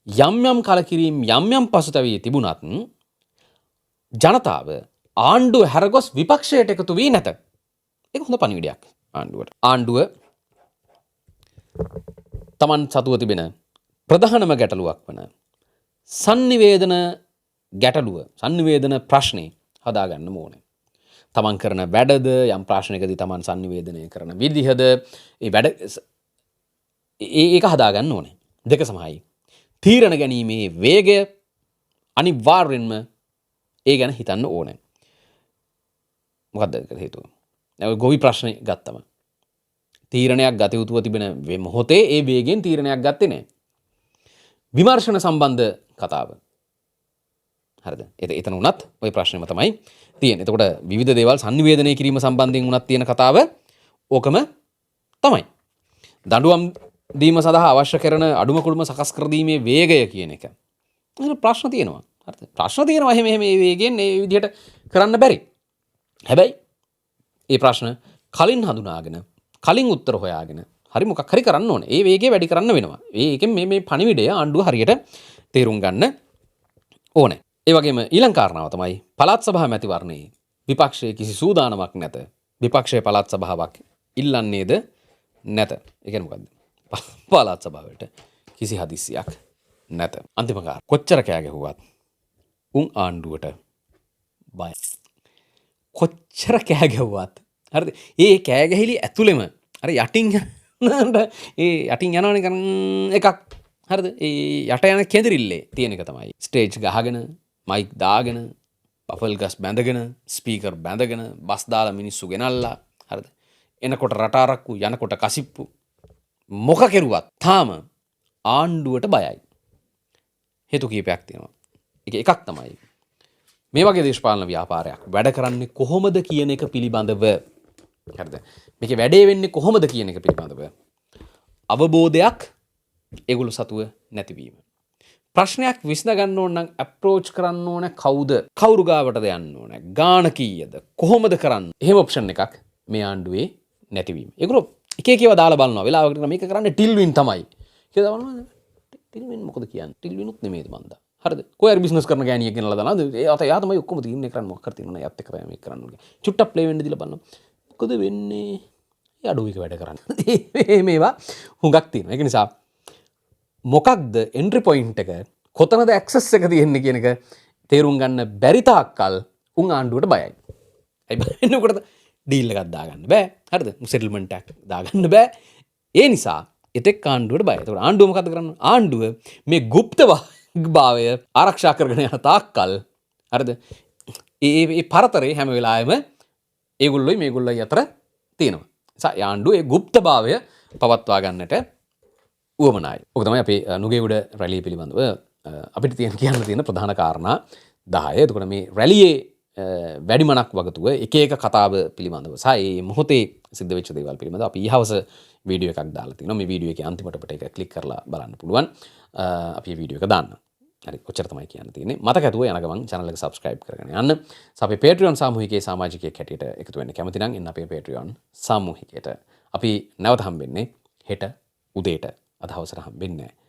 Speaker 1: යම් යම් කලකිරීම් යම් යම් පසුතැවී තිබුණත් ජනතාව ආණ්ඩුව හැරගොස් විපක්ෂයට එකතු වී නැත. ඒක හොඳ පණිවිඩයක් ආණ්ඩුවට. ආණ්ඩුව තමන් සතුව තිබෙන ප්‍රධානම ගැටලුවක් වන සංනිවේදන ප්‍රශ්නේ හදාගන්න ඕනේ. තමන් කරන වැඩද යම් ප්‍රශ්නයකදී තමන් සංනිවේදනය කරන විදිහද ඒක හදාගන්න ඕනේ. දෙක සමහයි. තීරණ ගැනීමේ වේගය අනිවාර්යෙන්ම ඒ ගැන හිතන්න ඕනේ. මොකද්ද හේතුව? ගොවි ප්‍රශ්නේ ගත්තම තීරණයක් ගත යුතුව තිබෙන මොහොතේ ඒ වේගෙන් තීරණයක් ගත්තේ නැහැ. විමර්ශන සම්බන්ධ කතාව. හරිද? එතන උනත් ওই ප්‍රශ්නෙම තමයි තියෙන්නේ. එතකොට විවිධ දේවල් sannivedanaya කිරීම සම්බන්ධයෙන් උනත් තියෙන කතාව ඕකම තමයි. දඬුවම් දීම සඳහා අවශ්‍ය කරන අඩුම කුඩුම සකස් කර දීමේ වේගය කියන එක. ප්‍රශ්න තියෙනවා. හරිද? ප්‍රශ්න තියෙනවා. එහෙම මේ වේගයෙන් මේ විදිහට කරන්න බැරි. හැබැයි මේ ප්‍රශ්න කලින් හඳුනාගෙන කලින් උත්තර හොයාගෙන හරි මොකක් හරි කරන්න ඕනේ. ඒ වේගය වැඩි කරන්න වෙනවා. ඒකෙන් මේ පණිවිඩය ආණ්ඩුව හරියට තේරුම් ගන්න ඕනේ. ඒ වගේම ඊළඟ කාරණාව තමයි පළාත් සභා මැතිවරණයේ විපක්ෂයේ කිසි සූදානමක් නැත. විපක්ෂයේ පළාත් සභාවක් ඉල්ලන්නේද නැත. ඒ කියන්නේ මොකද්ද? පළාත් සභාවට කිසි හදිස්සියක් නැත. අන්තිම කාරණා කොච්චර කෑ ගැහුවත් උන් ආණ්ඩුවට බයයි. කොච්චර කෑ ගැහුවත් හරිද? ඒ කෑ ගැහිලි ඇතුළෙම අර යටින් යනවනේ එකක් හරිද? ඒ යට යන කෙඳිරිල්ලේ තියෙන එක තමයි. ස්ටේජ් ගහගෙන මයික් දාගෙන බෆල් ගස් බැඳගෙන ස්පීකර් බැඳගෙන බස් දාලා මිනිස්සු ගෙනල්ලා හරිද? එනකොට රටාරක්කු යනකොට කසිප්පු මොක කෙරුවත් තාම ආණ්ඩුවට බයයි. හේතු කීපයක් තියෙනවා. එකක් තමයි මේ වගේ දේශපාලන ව්‍යාපාරයක් වැඩ කරන්නේ කොහොමද කියන එක පිළිබඳව හරිද? මේකේ වැඩේ වෙන්නේ කොහොමද කියන එක පිළිබඳව අවබෝධයක් ඒගොල්ලෝ සතුව නැතිවීම. ප්‍රශ්නයක් විසඳ ගන්න ඕන නම් අප්‍රෝච් කරන්න ඕන කවුද? කවුරු ගාවටද යන්න ඕන? ගාණ කීයද? කොහොමද කරන්නේ? එහෙම ඔප්ෂන් එකක් මේ ආණ්ඩුවේ නැතිවීම. ඒගොල්ලෝ එක එක ඒවා දාලා බලනවා. වෙලාවකට මේක කරන්නේ ටිල් වින් තමයි. කියලා බලනවා. ටිල්වින් මොකද කියන්නේ? ටිල්විනුත් නෙමෙයිද මන්ද. හරිද? කොහේ හරි බිස්නස් කරන ගෑණියෙක් ගෙනලා දානවා. ඒ අත යා තමයි ඔක්කොම තියෙන්නේ කරන්න මොකක් කර තියෙනවා. යත් එක්ක තමයි මේක කරන්න ඕනේ. චුට්ටක් ප්ලේ වෙන්න දීලා බලන්න. මොකද වෙන්නේ? ඒ අඩුව එක වැඩ කරන්නේ. මේවා හුඟක් තියෙනවා. ඒක නිසා මොකක්ද එන්ට්‍රි පොයින්ට් එක කොතනද ඇක්සස් එක තියෙන්නේ කියන එක තේරුම් ගන්න බැරි තාක්කල් උන් ආණ්ඩුවට බයයි. ඇයි බය වෙනකොට ඩීල් එකක් දාගන්න බෑ. හරිද? සෙටල්මන්ට් එකක් දාගන්න බෑ. ඒ නිසා එතෙක් ආණ්ඩුවට බයයි. ඒකට ආණ්ඩුව මොකද කරන්නේ? ආණ්ඩුව මේ গুপ্ত භාවය ආරක්ෂා කරගෙන යන තාක්කල් හරිද? ඒ පරතරේ හැම වෙලාවෙම ඒගොල්ලොයි මේගොල්ලොයි අතර තියෙනවා. නිසා ආණ්ඩුව ඒ গুপ্ত භාවය පවත්වා ගන්නට උවමනයි. ඔක තමයි අපේ නුගේගොඩ රැළිය පිළිබඳව අපිට කියන්න තියෙන ප්‍රධාන කාරණා 10. එතකොට මේ රැළියේ වැඩිමනක් වගතුව එක එක කතාව පිළිබඳව සහ මේ මොහොතේ සිද්ධ වෙච්ච දේවල් පිළිබඳව අපි ඊහවස වීඩියෝ එකක් දාලා තිනවා. මේ වීඩියෝ එකේ අන්තිමට අපිට ඒක ක්ලික් කරලා බලන්න පුළුවන්. අපි මේ වීඩියෝ එක දාන්න. හරි ඔච්චර තමයි කියන්න තියෙන්නේ. මතක ඇතුව යන ගමන් channel එක subscribe කරගෙන යන්න. අපේ Patreon සාමූහිකයේ සමාජිකයෙක් හැටියට එකතු වෙන්න කැමති නම් එන්න අපේ Patreon සාමූහිකයට. අපි නැවත හම්බෙන්නේ හෙට උදේට. අද හවසට හම්බෙන්නේ නැහැ.